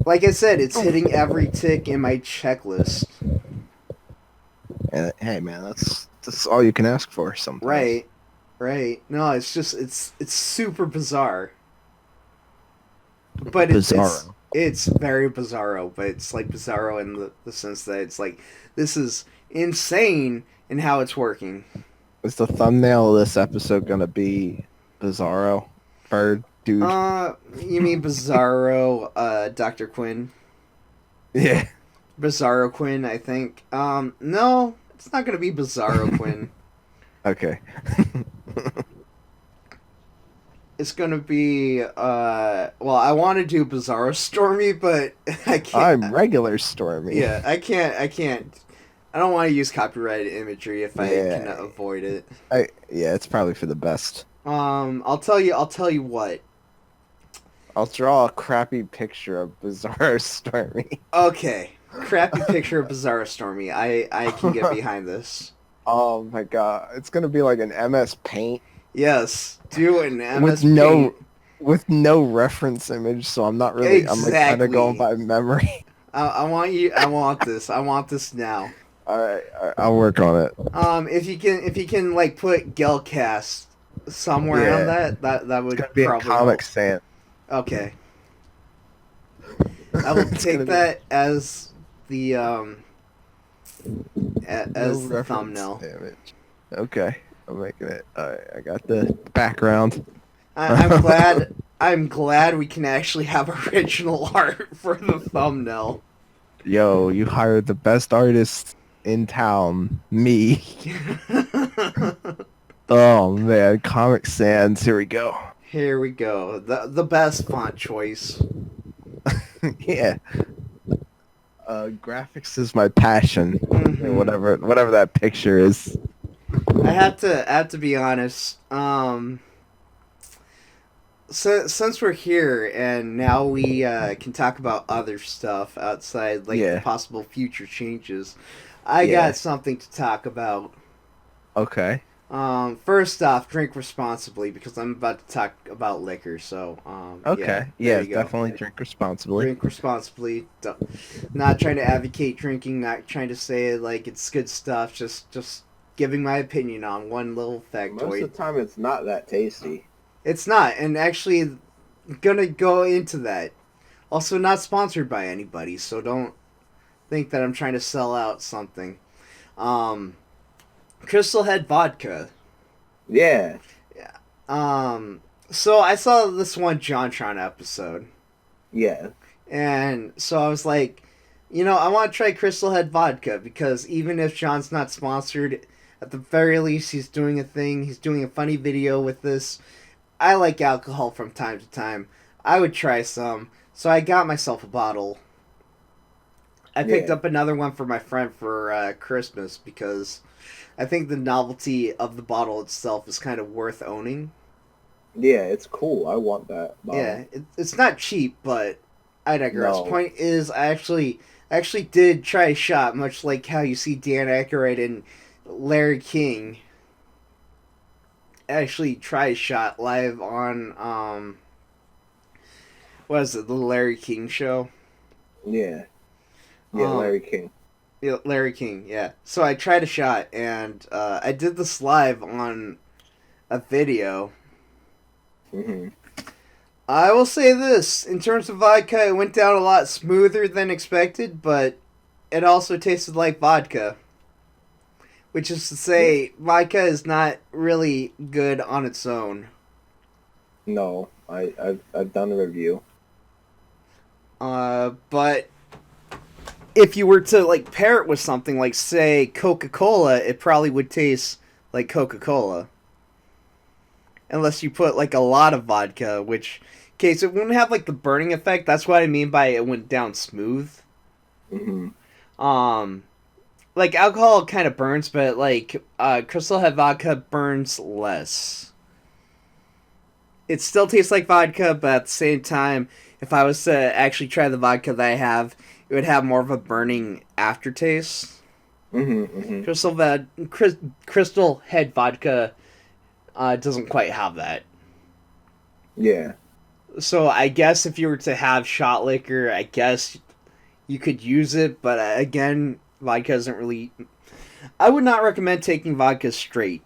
Like I said, it's hitting every tick in my checklist. And hey, man, that's all you can ask for sometimes. Right, right. No, it's just it's super bizarre, but Bizarro. it's very bizarro. But it's like bizarro in the sense that it's like this is insane in how it's working. Is the thumbnail of this episode gonna be Bizarro? Bird dude. You mean Bizarro, Dr. Quinn? Yeah. Bizarro Quinn, I think. No, it's not gonna be Bizarro Quinn. Okay. It's gonna be, well, I want to do Bizarro Stormy, but I can't. I'm regular Stormy. Yeah, I can't. I don't want to use copyrighted imagery if I can Yeah. avoid it. Yeah, it's probably for the best. I'll tell you what. I'll draw a crappy picture of Bizarro Stormy. Okay, crappy picture of Bizarro Stormy. I can get behind this. Oh my god. It's gonna be like an MS Paint Yes, do an with MS no Paint. with no reference image, so I'm not really I'm like kind of going Exactly. by memory. I want you. I want this. I want this now. All right, I'll work on it. If you can like put Gelcast somewhere on Yeah. that It's would gonna be a probably Comic help. Sans. Okay, I will It's gonna take be that as the no as the reference thumbnail. image. Okay, I'm making it. Alright, I got the background. I'm glad. I'm glad we can actually have original art for the thumbnail. Yo, you hired the best artist in town, me. Oh man, Comic Sans. Here we go. Here we go. The best font choice. Yeah, graphics is my passion. Hmm. Whatever that picture is. I have to be honest. So since we're here and now we can talk about other stuff outside, like the Yeah, possible future changes, I yeah. got something to talk about. Okay. First off, drink responsibly because I'm about to talk about liquor. So, yeah, Okay. there Yeah, you go. definitely drink responsibly. Drink responsibly. Not trying to advocate drinking. Not trying to say like it's good stuff. Just giving my opinion on one little Most factoid. of the time, it's not that tasty. It's not, and actually, gonna go into that. Also, not sponsored by anybody, so don't think that I'm trying to sell out something. Um, Crystal Head vodka. Yeah. Yeah. So I saw this one JonTron episode, Yeah. and so I was like, I want to try Crystal Head vodka because even if John's not sponsored, at the very least he's doing a thing. He's doing a funny video with this. I like alcohol from time to time. I would try some. So I got myself a bottle. I picked Yeah. up another one for my friend for Christmas because I think the novelty of the bottle itself is kind of worth owning. Yeah, it's cool. I want that bottle. Yeah, it's not cheap, but I digress. No. Point is, I actually did try a shot, much like how you see Dan Aykroyd and Larry King actually try a shot live on what is it, the Larry King show? Yeah. Yeah, Um, Larry King. yeah, Larry King, yeah. So I tried a shot, and I did this live on a video, Hmm. I will say this, in terms of vodka, it went down a lot smoother than expected, but it also tasted like vodka. Which is to Yeah. say, vodka is not really good on its own. No, I've done a review. But if you were to like pair it with something like, say, Coca-Cola, it probably would taste like Coca-Cola. Unless you put like a lot of vodka, which, okay, so it wouldn't have like the burning effect. That's what I mean by it went down smooth. Hmm. Um, like alcohol kind of burns, but like Crystal Head vodka burns less. It still tastes like vodka, but at the same time, if I was to actually try the vodka that I have, it would have more of a burning aftertaste. Hmm. Hmm. Crystal Head vodka doesn't quite have that. Yeah. So I guess if you were to have shot liquor, I guess you could use it, but again, vodka isn't really. I would not recommend taking vodka straight.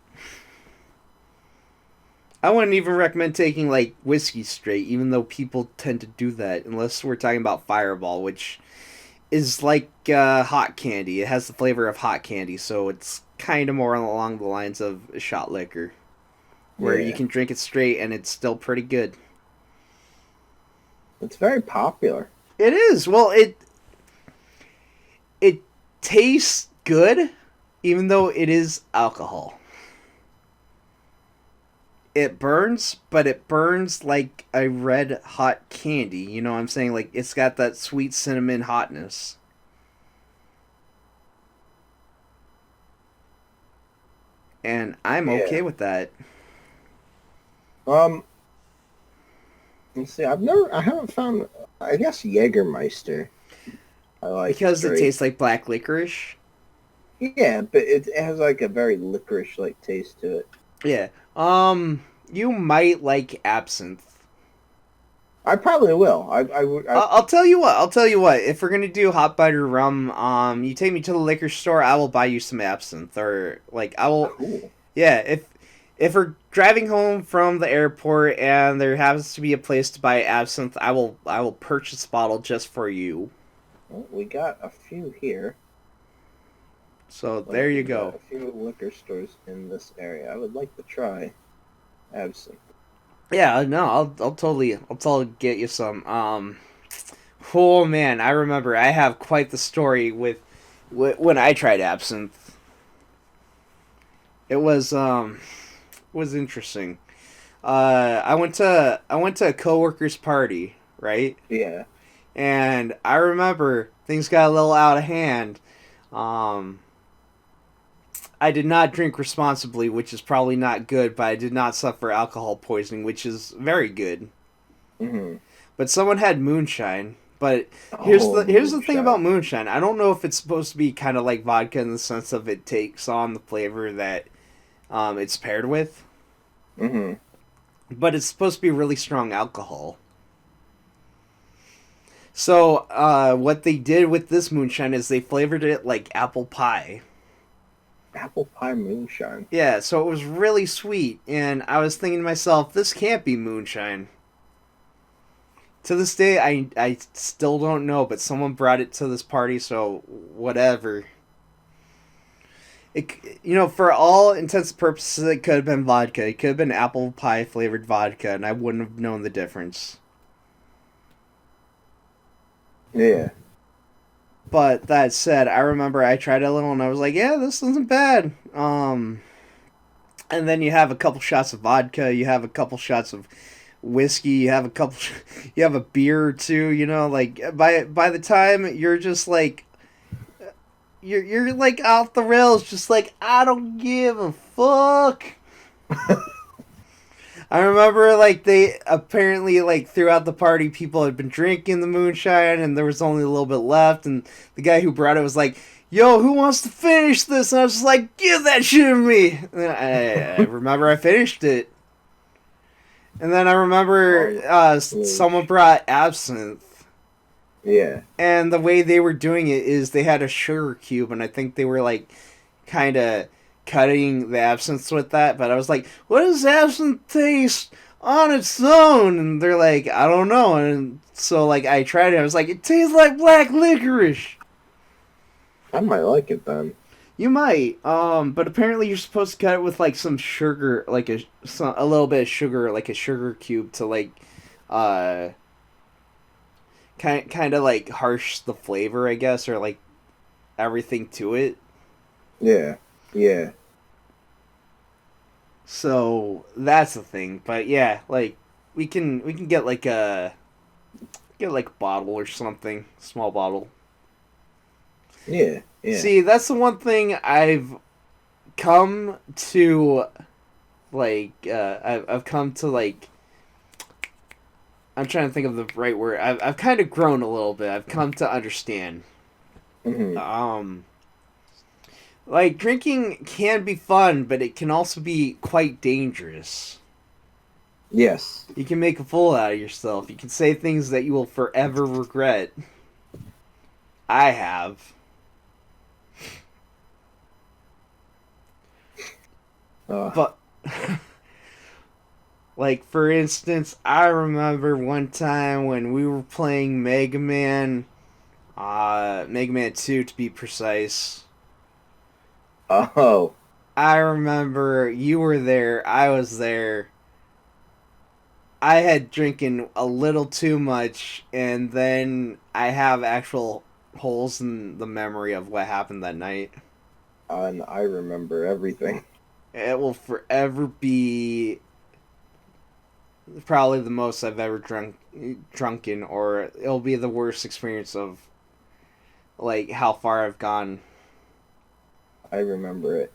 I wouldn't even recommend taking like whiskey straight, even though people tend to do that, unless we're talking about Fireball, which is like hot candy. It has the flavor of hot candy, so it's kind of more along the lines of shot liquor, where you Yeah. can drink it straight and it's still pretty good. It's very popular. It is. Well, it tastes good, even though it is alcohol. It burns, but it burns like a red hot candy. You know what I'm saying? Like it's got that sweet cinnamon hotness. And I'm okay Yeah. with that. Um, let's see. I haven't found. I guess Jägermeister. I like Because it straight. tastes like black licorice. Yeah, but it has like a very licorice like taste to it. Yeah. You might like absinthe. I probably will. I would. I'll tell you what. I'll tell you what. If we're gonna do hot butter rum, you take me to the liquor store. I will buy you some absinthe, or like I will. Cool. Yeah. If we're driving home from the airport and there happens to be a place to buy absinthe, I will purchase a bottle just for you. Well, we got a few here. So Like there you we got go. a few liquor stores in this area. I would like to try absinthe. Yeah. No. I'll totally get you some. Oh man, I remember I have quite the story with when I tried absinthe. It was interesting. I went to a coworker's party, right? Yeah. And I remember things got a little out of hand. Um, I did not drink responsibly, which is probably not good, but I did not suffer alcohol poisoning, which is very good. Hmm. But someone had moonshine. But here's Oh, the thing about moonshine. moonshine. I don't know if it's supposed to be kind of like vodka in the sense of it takes on the flavor that it's paired with, Hmm. but it's supposed to be really strong alcohol. So what they did with this moonshine is they flavored it like apple pie. Apple pie moonshine. Yeah, so it was really sweet, and I was thinking to myself, this can't be moonshine. To this day, I still don't know, but someone brought it to this party, so whatever. For all intents and purposes, it could have been vodka. It could have been apple pie flavored vodka, and I wouldn't have known the difference. Yeah. But that said, I remember I tried a little, and I was like, "Yeah, this isn't bad." And then you have a couple shots of vodka, you have a couple shots of whiskey, you have a beer or two. Like by the time you're just like you're like off the rails, just like I don't give a fuck. I remember like they apparently like throughout the party people had been drinking the moonshine and there was only a little bit left and the guy who brought it was like, "Yo, who wants to finish this?" And I was just like, "Give that shit to me." And I remember I finished it. And then I remember Oh, someone brought absinthe. yeah. And the way they were doing it is they had a sugar cube, and I think they were like kind of cutting the absinthe with that. But I was like, "What does absinthe taste on its own, and they're like, I don't know, and so like I tried it. I was like, it tastes like black licorice. I might like it then. You might, but apparently you're supposed to cut it with like some sugar, like a little bit of sugar, like a sugar cube to like, uh, kind of like harsh the flavor, I guess, or like everything to it. Yeah, yeah, So that's the thing. But yeah, like we can get like a bottle or something, small bottle. yeah, yeah. See, that's the one thing I've come to I've come to like I'm trying to think of the right word. I've kind of grown a little bit. I've come to understand. Hmm. Um, like drinking can be fun, but it can also be quite dangerous. Yes. You can make a fool out of yourself. You can say things that you will forever regret. I have. Uh, But like for instance, I remember one time when we were playing Mega Man 2 to be precise. oh, I remember you were there, I was there. I had drinking a little too much, and then I have actual holes in the memory of what happened that night. and I remember everything. It will forever be probably the most I've ever drunken, or it'll be the worst experience of like how far I've gone. I remember it.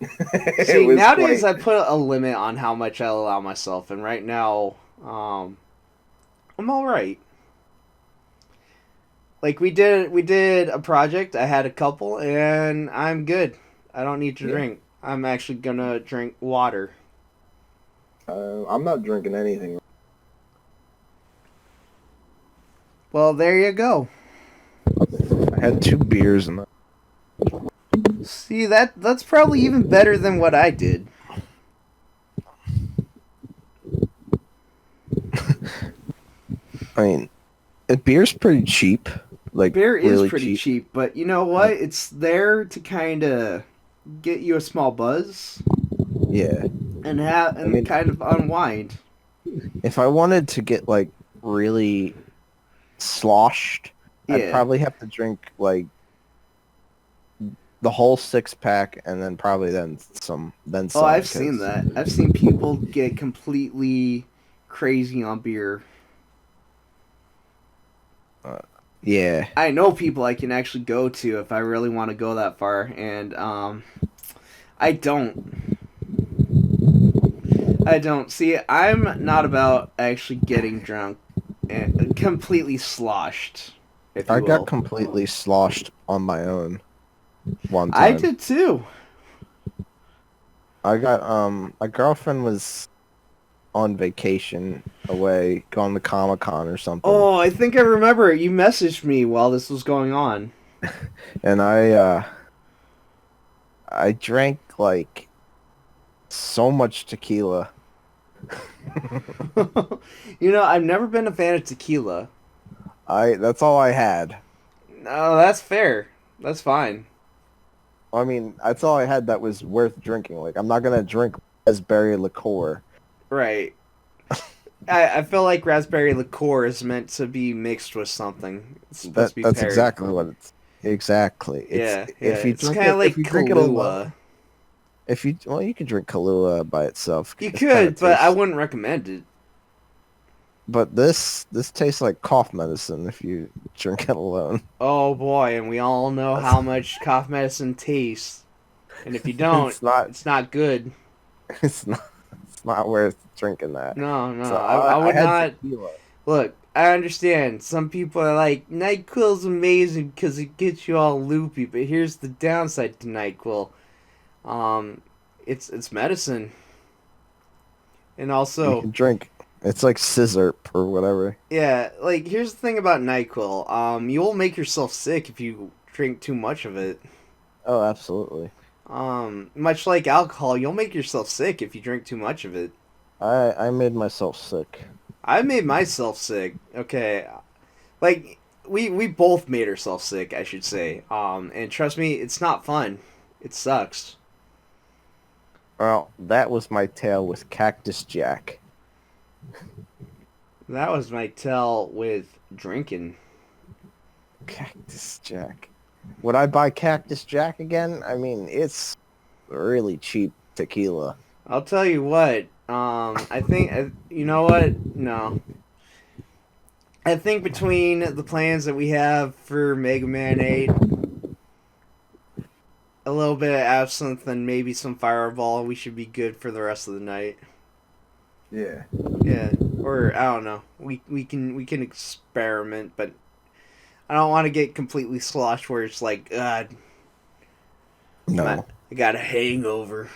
It See, was nowadays quite. I put a limit on how much I allow myself, and right now, I'm all right. Like we did a project. I had a couple, and I'm good. I don't need to Yeah. drink. I'm actually gonna drink water. I'm not drinking anything. Well, there you go. I had 2 beers and See that's probably even better than what I did. I mean, beer's pretty cheap. Like Beer is really pretty cheap. cheap, but you know what? Like It's there to kind of get you a small buzz yeah. and have I and mean, kind of unwind. if I wanted to get like really sloshed, I'd Yeah. probably have to drink like the whole 6 pack and then probably then Oh, some I've seen because that. I've seen people get completely crazy on beer. uh, yeah. I know people I can actually go to if I really want to go that far, and I don't. I don't. See, I'm not about actually getting drunk and completely sloshed, if I you got will. completely sloshed on my own one I time. did too. I got my girlfriend was on vacation away, going to Comic Con or something, Oh, I think I remember. You messaged me while this was going on. and I drank like so much tequila. You know, I've never been a fan of tequila. I That's all I had. No, that's fair. That's fine. I mean, that's all I had that was worth drinking. Like I'm not gonna drink raspberry liqueur. Right. I feel like raspberry liqueur is meant to be mixed with something. It's supposed to be That's paired. exactly what it's exactly. It's Yeah, yeah. if you It's drink kind of it if like you drink it alone. Kahlua. If you well, you can drink Kahlua by itself. You It kind of could, but I tastes. wouldn't recommend it. But this tastes like cough medicine if you drink it alone. Oh boy, and we all know how much cough medicine tastes. And if you don't, It's not. it's not good. It's not. It's not worth drinking that. No, no, So I I would had not. tequila. Look, I understand. Some people are like, NyQuil's amazing because it gets you all loopy, but here's the downside to NyQuil. Um, it's medicine. And You also, can drink. It's like scissor or whatever. yeah, like here's the thing about NyQuil. You'll make yourself sick if you drink too much of it. Oh, absolutely. Much like alcohol, you'll make yourself sick if you drink too much of it. I made myself sick. I made myself sick. Okay, like we both made ourselves sick, I should say. And trust me, it's not fun. It sucks. Well, that was my tale with Cactus Jack. That was my tell with drinking. Cactus Jack. Would I buy Cactus Jack again? I mean, it's really cheap tequila. I'll tell you what. I think you know what? No, I think between the plans that we have for Mega Man 8, a little bit of absinthe, and maybe some Fireball, we should be good for the rest of the night. Yeah. Yeah, or I don't know. We can experiment, but I don't want to get completely sloshed where it's like, God, No. I got a hangover.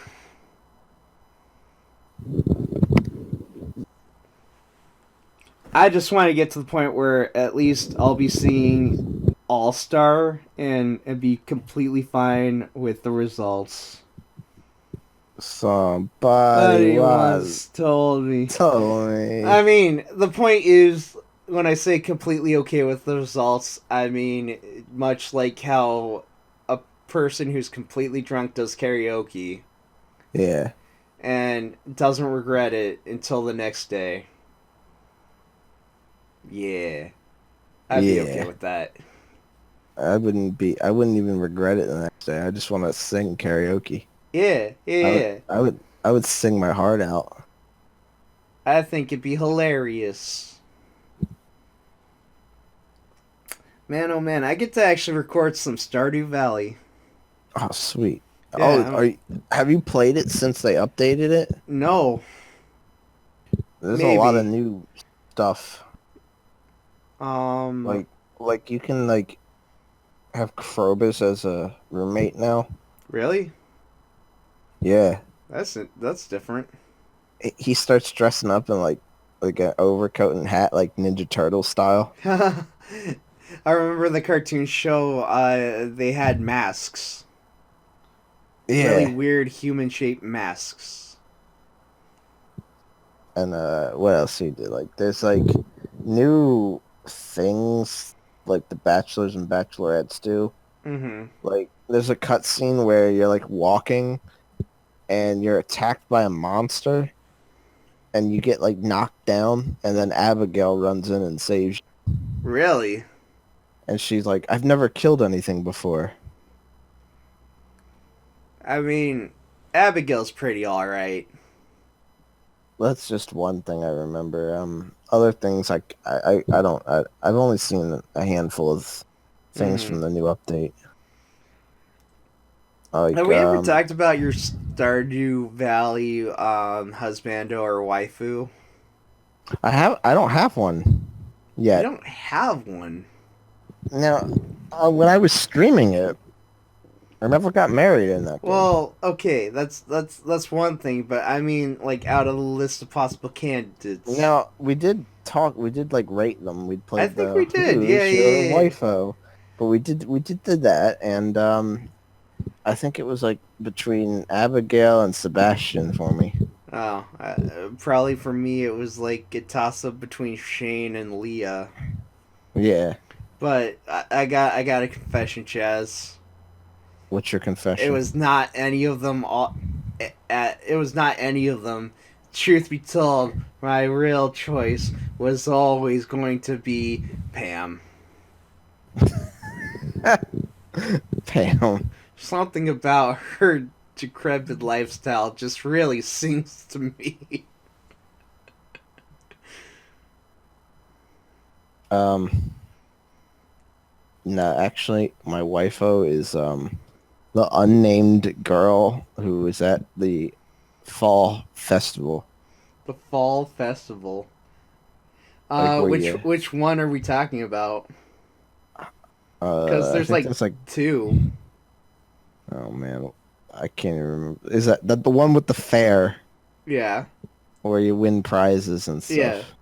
I just want to get to the point where at least I'll be seeing All Star and be completely fine with the results. Somebody Buddy was once told me. told me. I mean, the point is, when I say completely okay with the results, I mean much like how a person who's completely drunk does karaoke Yeah. and doesn't regret it until the next day. Yeah, I'd be okay Yeah. with that. I wouldn't even regret it the next day. I just want to sing karaoke. Yeah, yeah, I would yeah. I would sing my heart out. I think it'd be hilarious. Man, oh man, I get to actually record some Stardew Valley. Oh, sweet. Yeah, Oh, have you played it since they updated it? no, There's a lot of maybe. new stuff. Um, Like you can like have Krobus as a roommate now. really? Yeah. That's different. He starts dressing up in like an overcoat and hat like Ninja Turtle style. I remember the cartoon show. They had masks, really Yeah. weird human-shaped masks. And what else he did? Like there's like new things like the bachelors and bachelorettes do. Mm-hmm. Like there's a cutscene where you're like walking and you're attacked by a monster and you get like knocked down and then Abigail runs in and saves you. Really? And she's like, I've never killed anything before. I mean, Abigail's pretty all right. That's just one thing I remember. Other things I don't I've only seen a handful of things Mm-hmm. from the new update. Like Have we ever talked about your Stardew Valley husbando or waifu? I don't have one You yet. don't have one. Now, when I was streaming it, I never got married in that game. Well, okay, that's one thing, but I mean, like out of the list of possible candidates, Now, we did like rate them. We I played think we the did. Yeah, Who's Your yeah, yeah. Wifo, but we did that, and I think it was like between Abigail and Sebastian for me. Oh, probably for me it was like a toss up between Shane and Leah. Yeah. But I got a confession, Chaz. What's your It confession? was not any of them. It was not any of them. Truth be told, my real choice was always going to be Pam. Pam. Something about her decrepit lifestyle just really sings to me. Um, no, actually, my wifo is the unnamed girl who was at the fall festival. The fall festival. Like where Which you which one are we talking about? Because I there's think like there's like two. oh man, I can't even remember. Is that the one with the fair Yeah, where you win prizes and yeah. stuff?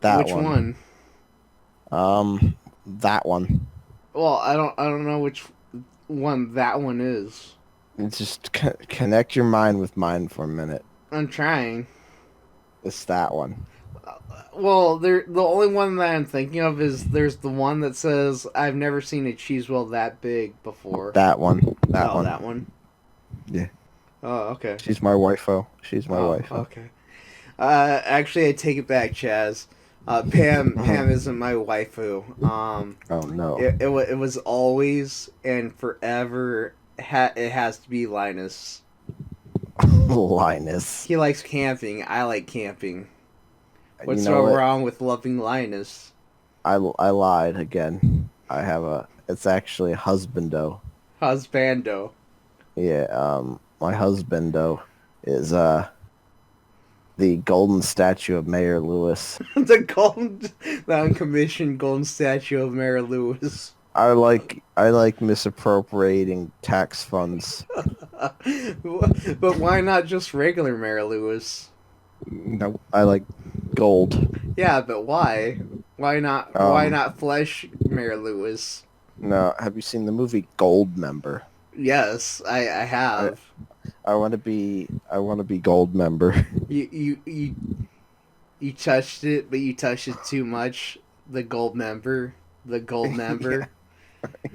That Which one. one? That one. Well, I don't know which one that one is. Just connect your mind with mine for a minute. I'm trying. It's that one. Well, the only one that I'm thinking of is there's the one that says I've never seen a cheese wheel that big before. That one. That Oh, one. that one. Yeah. Oh, okay. She's my wifo. She's my Oh, wifo. okay. Actually, I take it back, Chaz. Pam isn't my waifu. Oh no. It was always and forever. It has to be Linus. Linus. He likes camping. I like camping. You What's know so what? wrong with loving Linus? I lied again. I have a. It's actually a husbando. Husbando. Yeah. My husbando is the golden statue of Mayor Lewis. The uncommissioned golden statue of Mary Lewis. I like misappropriating tax funds. But why not just regular Mary Lewis? No, I like gold. Yeah, but why? Why not? Why Um, not flesh Mary Lewis? no, have you seen the movie Gold Member? Yes, I I have. I want to be Gold Member. You touched it, but you touched it too much. The gold member. The gold Yeah, member.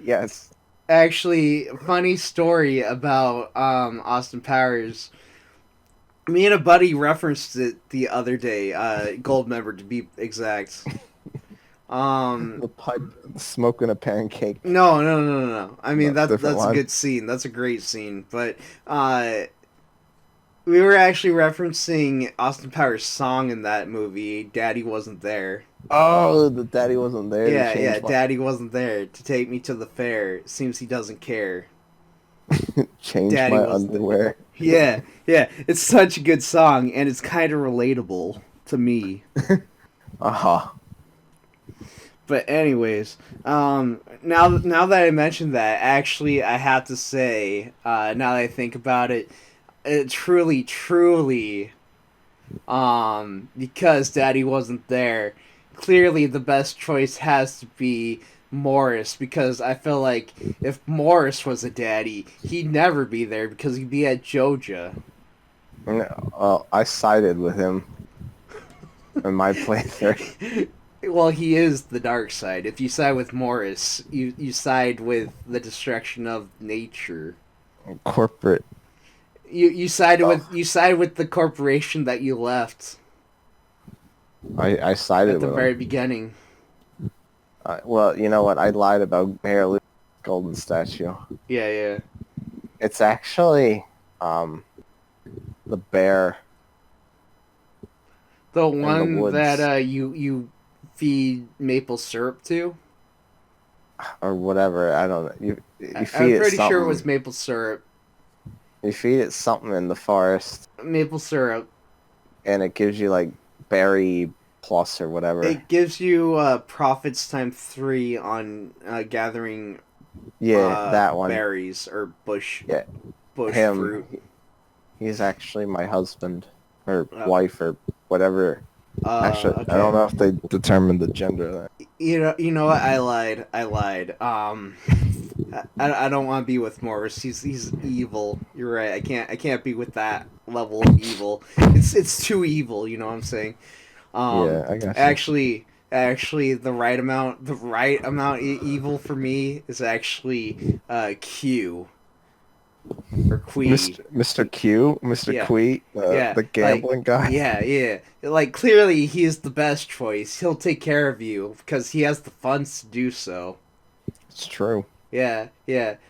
yes. Actually, funny story about Austin Powers. Me and a buddy referenced it the other day. Gold member to be exact. The pipe smoking a pancake. No. I mean No, different that's a line. good scene. That's a great scene. But we were actually referencing Austin Powers' song in that movie. Daddy wasn't there. Oh, the daddy wasn't there to Yeah. change Daddy wasn't there to take me to the fair. Seems he doesn't care. change Daddy my wasn't there. underwear. Yeah. It's such a good song, and it's kind of relatable to me. Uh-huh. But anyways, now that I mentioned that, actually, I have to say, now that I think about it, truly, because Daddy wasn't there, clearly the best choice has to be Morris, because I feel like if Morris was a daddy, he'd never be there because he'd be at Joja. I sided with him in my playthrough. Well, he is the dark side. If you side with Morris, you side with the destruction of nature. Corporate. You sided Oh, with the corporation that you left I sided at the with very him. beginning. Well, you know what? I lied about Mayor Lou's golden statue. Yeah. It's actually the bear The in the one that woods you feed maple syrup to. or whatever. I don't know. You I'm feed it pretty something. sure it was maple syrup. You feed it something in the forest, Maple syrup. and it gives you like berry plus or whatever. It gives you profits times 3 on gathering Yeah, that one. berries or bush Yeah, fruit. him. He's actually my husband or Uh, wife or whatever. Actually, I don't okay. know if they determined the gender of that. You know what? I lied. I don't want to be with Morris. He's evil. You're right. I can't be with that level of evil. It's too evil. You know what I'm saying? Yeah, I got you. Actually, the right amount evil for me is actually Q or Quee. Mr. Q, Mr. Yeah, Queet, yeah, the like gambling guy. yeah. Like clearly, he is the best choice. He'll take care of you because he has the funds to do so. It's true. Yeah.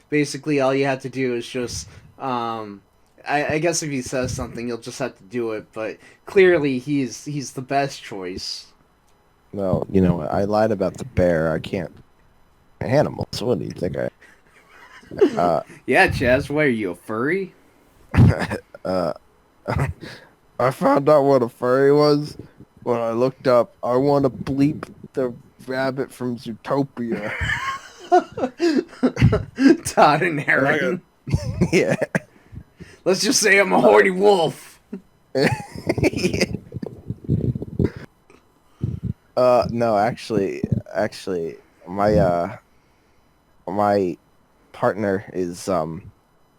Basically, all you have to do is just, I guess if he says something, you'll just have to do it. But clearly, he's the best choice. No, you know what? I lied about the bear. I can't. Animals. What do you think? Yeah, Chaz, what are you, a furry? Uh, I found out what a furry was when I looked up. I want to bleep the rabbit from Zootopia. Todd and And I got, Aaron. yeah. Let's just say I'm a horny wolf. No, actually, my partner is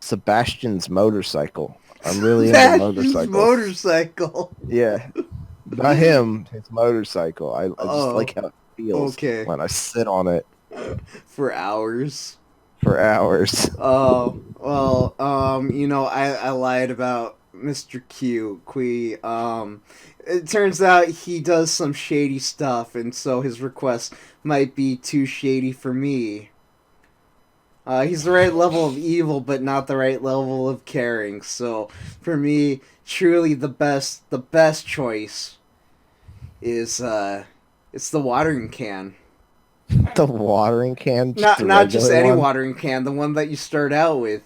Sebastian's motorcycle. I'm really into That's motorcycles. motorcycle. Yeah, Not him, his motorcycle. I just Oh, like how it feels okay. when I sit on it For hours. for hours. Oh, well, I lied about Mr. Qui. It turns out he does some shady stuff, and so his request might be too shady for me. He's the right level of evil, but not the right level of caring. So, for me, truly the best choice is, it's the watering can. The watering can, just Not the not just regular any one, watering can, the one that you start out with.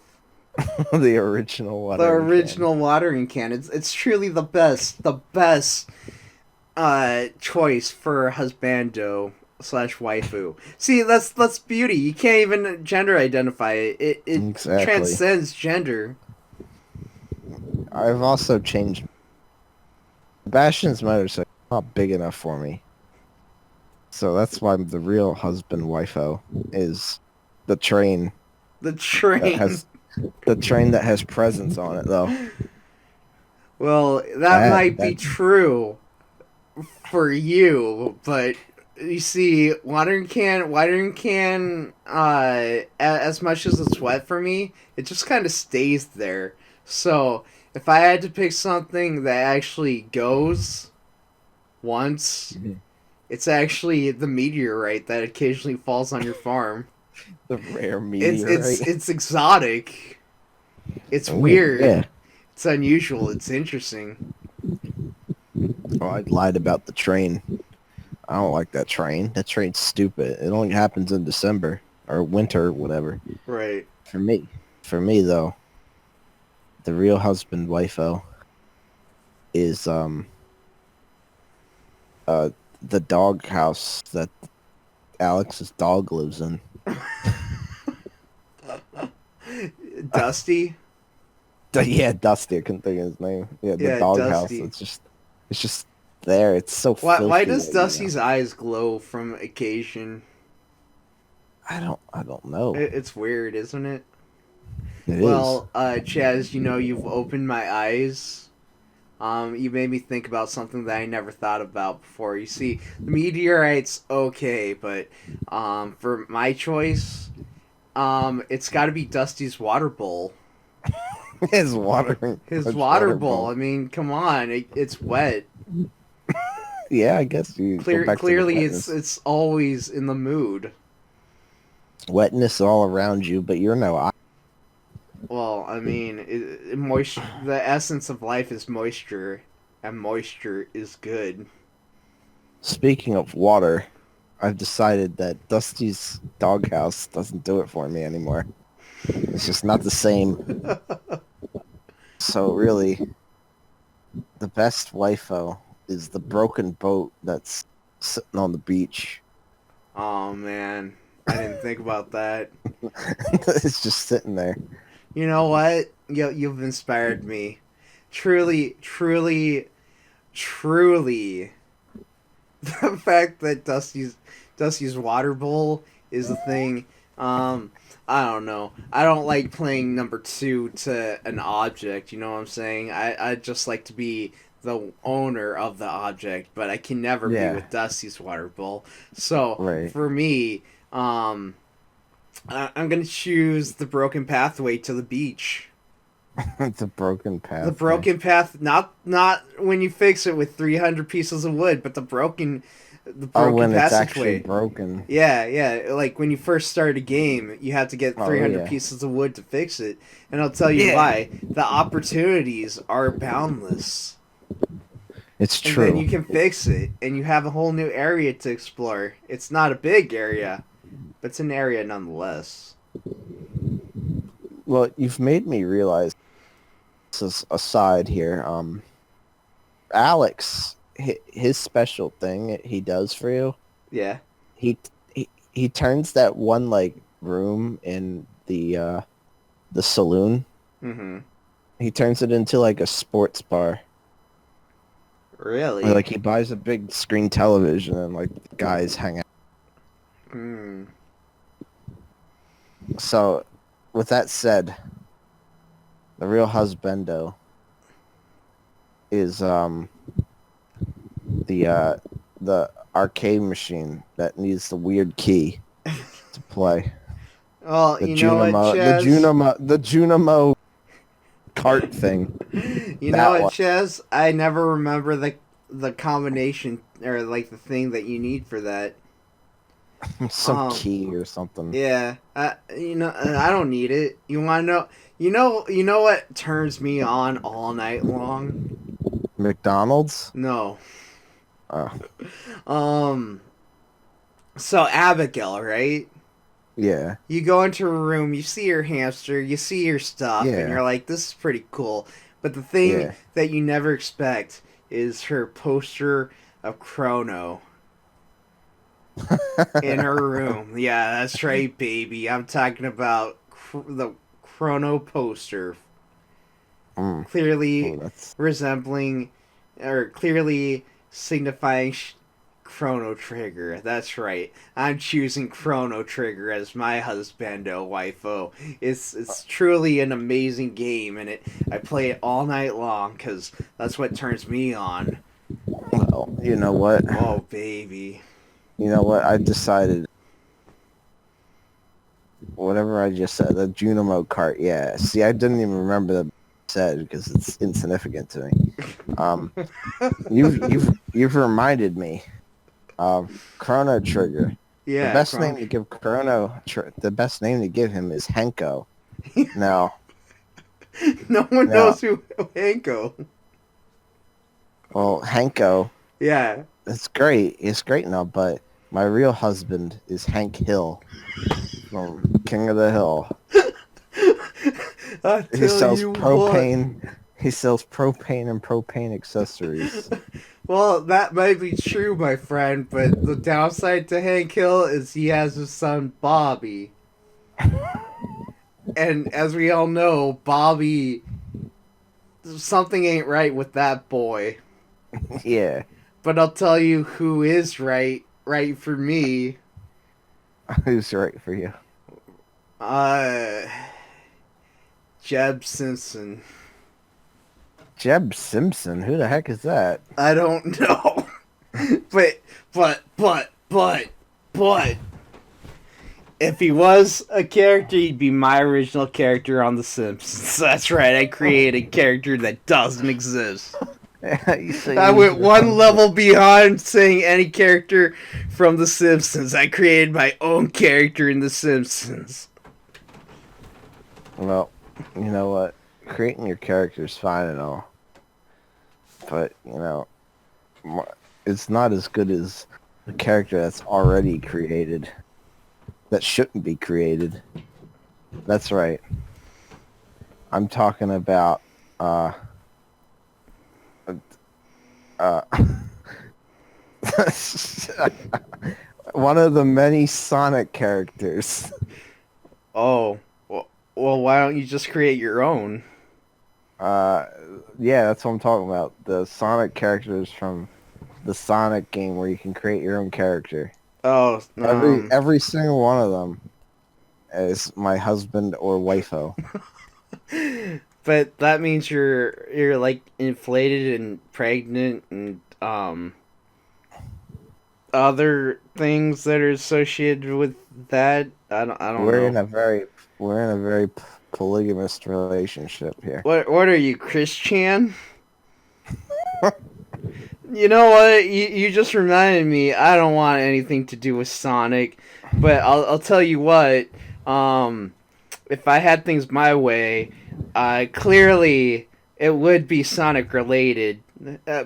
the original The watering can. original watering can. It's truly the best choice for husbando slash waifu. See, that's beauty. You can't even gender identify it. It Exactly. transcends gender. I've also changed. Bastion's motorcycle not big enough for me, so that's why the real husband wifo is the train The that train. has the train that has presents on it though. Well, that That might be that true for you, but you see, watering can, as much as it's wet for me, it just kind of stays there. So if I had to pick something that actually goes once, Mhm. it's actually the meteorite that occasionally falls on your farm. The rare meteorite. It's exotic. It's Oh weird. yeah. It's unusual. It's interesting. Oh, I lied about the train. I don't like that train. That train's stupid. It only happens in December or winter, whatever. Right. For me, for me though, the real husband wifo is uh the dog house that Alex's dog lives in. Dusty. Yeah, Dusty. I couldn't think of his name. Yeah, the Yeah, doghouse. Dusty. It's just there. It's so Why filthy does that Dusty's eyes glow from occasion? I don't know. It's weird, isn't it? It is. Well, Chaz, you've opened my eyes. You made me think about something that I never thought about before. You see, the meteorite's okay, but for my choice, it's got to be Dusty's water bowl. His watering His his water water bowl. bowl. I mean, come on, it's wet. Yeah, I guess you go back to the Clearly, wetness. it's always in the mood. Wetness all around you, but you're no. Well, I mean, moisture. The essence of life is moisture, and moisture is good. Speaking of water, I've decided that Dusty's doghouse doesn't do it for me anymore. It's just not the same. So really, the best wifo is the broken boat that's sitting on the beach. Oh man, I didn't think about that. It's just sitting there. You know what? You've inspired me. Truly, truly, truly, the fact that Dusty's water bowl is a thing. Um, I don't know. I don't like playing number two to an object. You know what I'm saying? I just like to be the owner of the object, but I can never be Yeah, with Dusty's water bowl. So right. for me, I'm gonna choose the broken pathway to the beach. It's a broken The pathway. broken path, not when you fix it with 300 pieces of wood, but the Oh, broken when it's actually passageway. broken. Yeah, yeah. Like when you first start a game, you have to get Oh 300 yeah. pieces of wood to fix it. And I'll tell you Yeah. why. The opportunities are boundless. It's And then true. you can fix it, and you have a whole new area to explore. It's not a big area, but it's an area nonetheless. Well, you've made me realize this is aside here. Alex, his special thing he does for you, Yeah. he he turns that one like room in the saloon. Mm-hmm. He turns it into like a sports bar. Or, Really? like he buys a big screen television and like the guys hang out. Hmm. So, with that said, the real husbando is the arcade machine that needs the weird key to play. Well, The you know what, Junimo, the Chaz? Junimo, the Junimo cart thing. You know That what, one. Chaz? I never remember the combination or like the thing that you need for that. Some Um, key or something. yeah, I don't need it. You want to know? You know what turns me on all night long? McDonald's? No. Oh, Um. So Abigail, right? yeah. You go into a room, you see your hamster, you see your stuff, and Yeah. you're like, "This is pretty cool." But the thing Yeah. that you never expect is her poster of Chrono in her room. Yeah, that's right, baby. I'm talking about the Chrono poster, Mm. Oh, clearly that's resembling or clearly signifying Chrono Trigger. That's right. I'm choosing Chrono Trigger as my husbando waifu. It's truly an amazing game, and I play it all night long because that's what turns me on. well, you know what? Oh baby. You know what? I decided whatever I just said, the Junimo cart, yeah. See, I didn't even remember that said because it's insignificant to me. Um, you've reminded me. Chrono Trigger. The Yeah, best Chrono. name to give the best name to give him is Henko. Now, No one now, knows who Hanko. well, Henko, Yeah. it's great. It's great now, but my real husband is Hank Hill from King of the Hill. I He tell sells you what. propane. He sells propane and propane accessories. Well, that might be true, my friend, but the downside to Hank Hill is he has his son Bobby. And as we all know, Bobby, something ain't right with that boy. Yeah, But I'll tell you who is right for me. who's right for you? Uh, Jeb Simpson. Jeb Simpson. Who the heck is that? I don't know. but, but, if he was a character, he'd be my original character on The Simpsons. That's right, I created a character that doesn't exist. You say I he's went your one husband. level beyond saying any character from The Simpsons. I created my own character in The Simpsons. Well, you know what? Creating your character is fine and all, but it's not as good as the character that's already created. That shouldn't be created. That's right. I'm talking about uh uh one of the many Sonic characters. Oh, well, why don't you just create your own? Uh yeah, that's what I'm talking about. The Sonic characters from the Sonic game where you can create your own character. Oh, Every single one of them is my husband or wifo. but that means you're like inflated and pregnant and other things that are associated with that. I don't We're in know. a very we're in a very polygamous relationship here. What are you, Christian? You know what? You just reminded me. I don't want anything to do with Sonic, but I'll tell you what. Um, if I had things my way, clearly it would be Sonic related.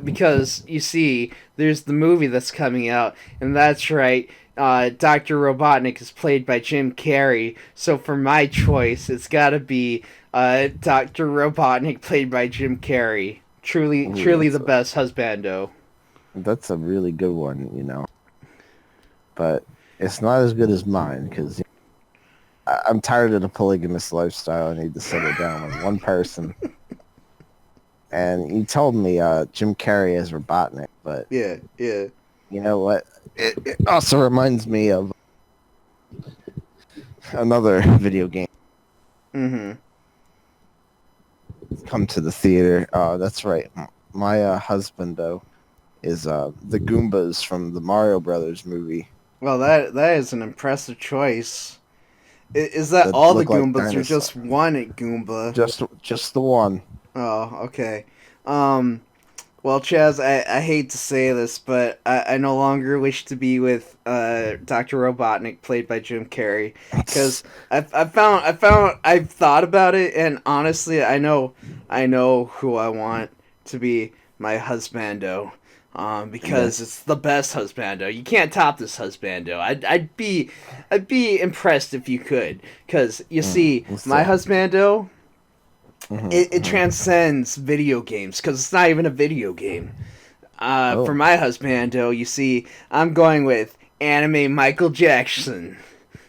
Because you see, there's the movie that's coming out, and that's right. Dr. Robotnik is played by Jim Carrey, so for my choice, it's got to be Dr. Robotnik played by Jim Carrey. Truly, Ooh, truly the best husbando. that's a really good one. But it's not as good as mine because I'm tired of the polygamous lifestyle. I need to settle down with one person. And you told me Jim Carrey as Robotnik, but Yeah, yeah. you know what? It also reminds me of another video game. Mm-hmm. Come to the theater. That's right. My husband, though, is the Goombas from the Mario Brothers movie Well, that is an impressive choice. Is that that all the look like Goombas or dinosaurs. just one Goomba? Just the one. Oh, okay. Um, well, Chaz, I hate to say this, but I no longer wish to be with Dr. Robotnik, played by Jim Carrey, because I've thought about it, and honestly, I know who I want to be my husbando. Yeah. Because it's the best husbando. You can't top this husbando. I'd be impressed if you could. Because you see, What's my that? husbando, it Hmm. transcends video games because it's not even a video game. For Oh. my husbando, you see, I'm going with anime Michael Jackson.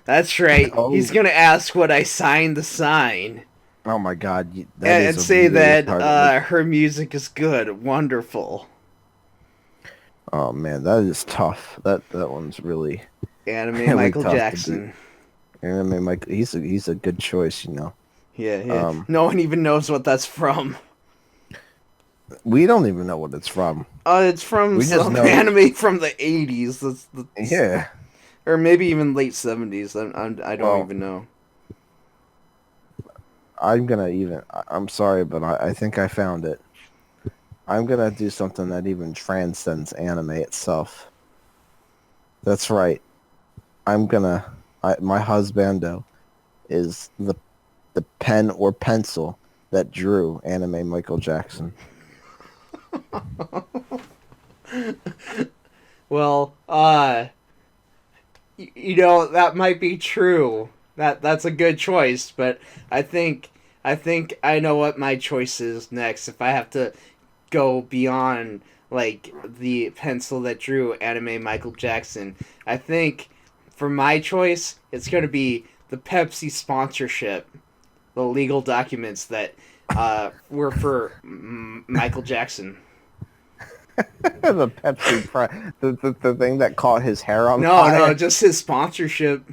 That's right. He's Oh. gonna ask what I signed the sign Oh my God, that is and a say really that retarded. her music is good, wonderful. Oh man, that is tough. That one's really Anime really Michael tough to beat. Jackson. And I mean, Mike, he's a good choice, you know. Yeah, yeah. Um, No one even knows what that's from. we don't even know what it's from. It's from We just some know, anime from the '80s. That's yeah. or maybe even late '70s. I don't Well, even know. I'm sorry, but I think I found it. I'm gonna do something that even transcends anime itself. That's right. My husbando is the pen or pencil that drew anime Michael Jackson. Well, you know that might be true. That's a good choice, but I think I know what my choice is next. If I have to go beyond like the pencil that drew anime Michael Jackson, I think for my choice it's going to be the Pepsi sponsorship, the legal documents that were for Michael Jackson. The the thing that caught his hair on No, no, fire. just his sponsorship.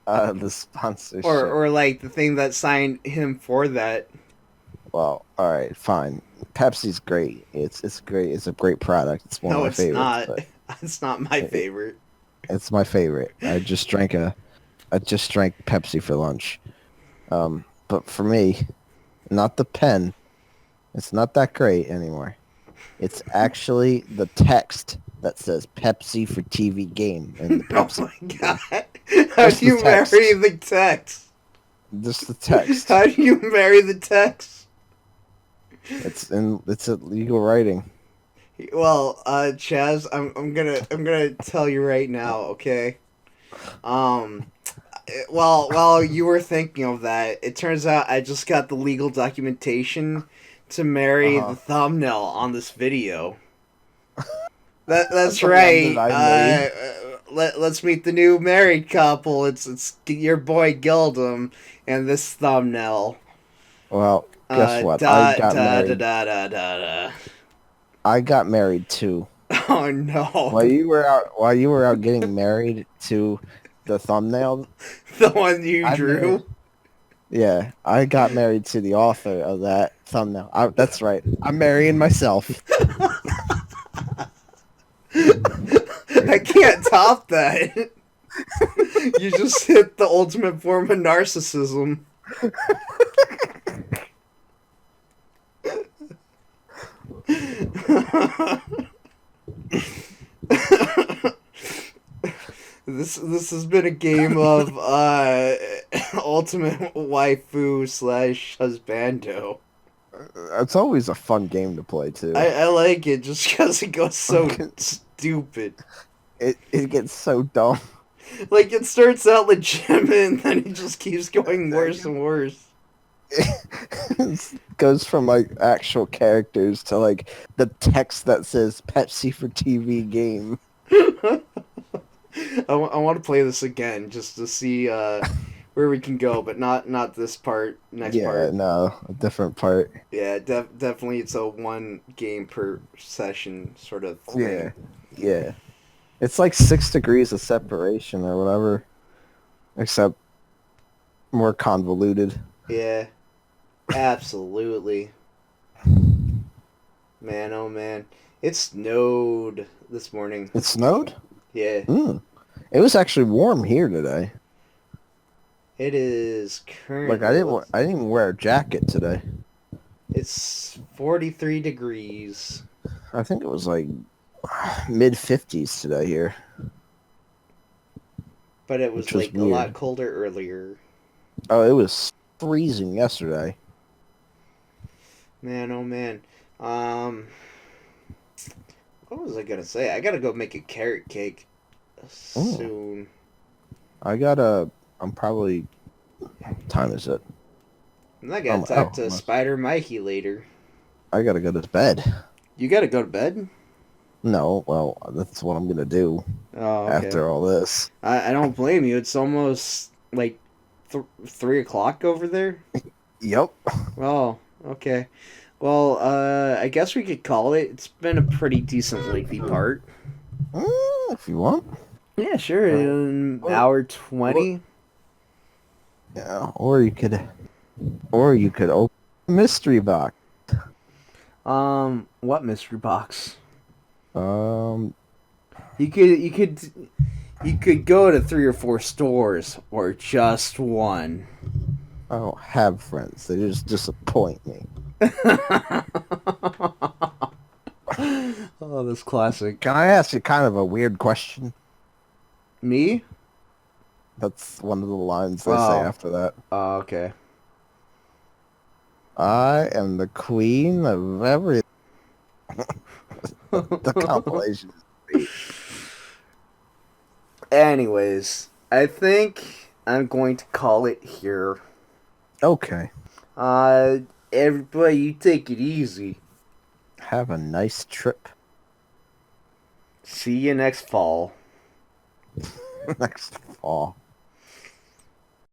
The sponsorship. Or like the thing that signed him for that. Well, all right, fine. Pepsi's great. It's great. It's a great product. It's one of No, my it's favorites, not. but It's not my it, favorite. it's my favorite. I just drank Pepsi for lunch. But for me, not the pen. It's not that great anymore. It's actually the text that says Pepsi for TV game in the Oh Pepsi my logo. god. How Just do the you marry text. the text? Just the text. How do you marry the text? It's illegal writing. Well, Chaz, I'm gonna tell you right now, okay? Um while you were thinking of that, it turns out I just got the legal documentation to marry Uh-huh. the thumbnail on this video. That's The one that right. I made. Let's meet the new married couple. It's your boy Gildum and this thumbnail. Well, guess what? I Da got da da married. da da da da. I got married too. Oh no, While you were out getting married to the thumbnail, the one you I married. drew. Yeah, I got married to the author of that thumbnail. That's right. I'm marrying myself. I can't top that. You just hit the ultimate form of narcissism. This has been a game of ultimate waifu slash husbando. It's always a fun game to play too. I like it just because it goes so stupid. It gets so dumb. Like it starts out legitimate and then it just keeps going worse and worse. It goes from like actual characters to like the text that says Pepsi for TV game. I want to play this again just to see where we can go, but not this part. Next Yeah, part. no, a different part. Yeah, definitely it's a one game per session sort of Yeah, thing. yeah. It's like 6 degrees of separation or whatever, except more convoluted. Yeah, absolutely. Man, oh man. It snowed this morning. It snowed? Yeah. Mm. It was actually warm here today. It is Like currently, I didn't even wear a jacket today. it's 43 degrees, I think it was like mid 50s today here, but it was which was like a lot weird. colder earlier. Oh, it was freezing yesterday. Man, oh man. Um, what was I gonna say? I gotta go make a carrot cake Mm. soon. I'm probably, time is it? And I gotta talk to Almost. Spider Mikey later. I gotta go to bed. You gotta go to bed? No, well, that's what I'm gonna do Oh, okay. after all this. I don't blame you. It's almost like 3 o'clock over there. Yep. Oh, okay. Well, I guess we could call it. It's been a pretty decent lengthy part. If you want. Yeah, sure. An Or, hour or 20. yeah, or you could open a mystery box. What mystery box? Um, You could go to 3 or 4 stores or just one. I don't have friends. They just disappoint me. Oh, that's classic. Can I ask you kind of a weird question? Me? That's one of the lines they say Oh, after that. okay. I am the queen of every the compilation. Anyways, I think I'm going to call it here. Okay. Uh, everybody, you take it easy. Have a nice trip See you next fall. next fall.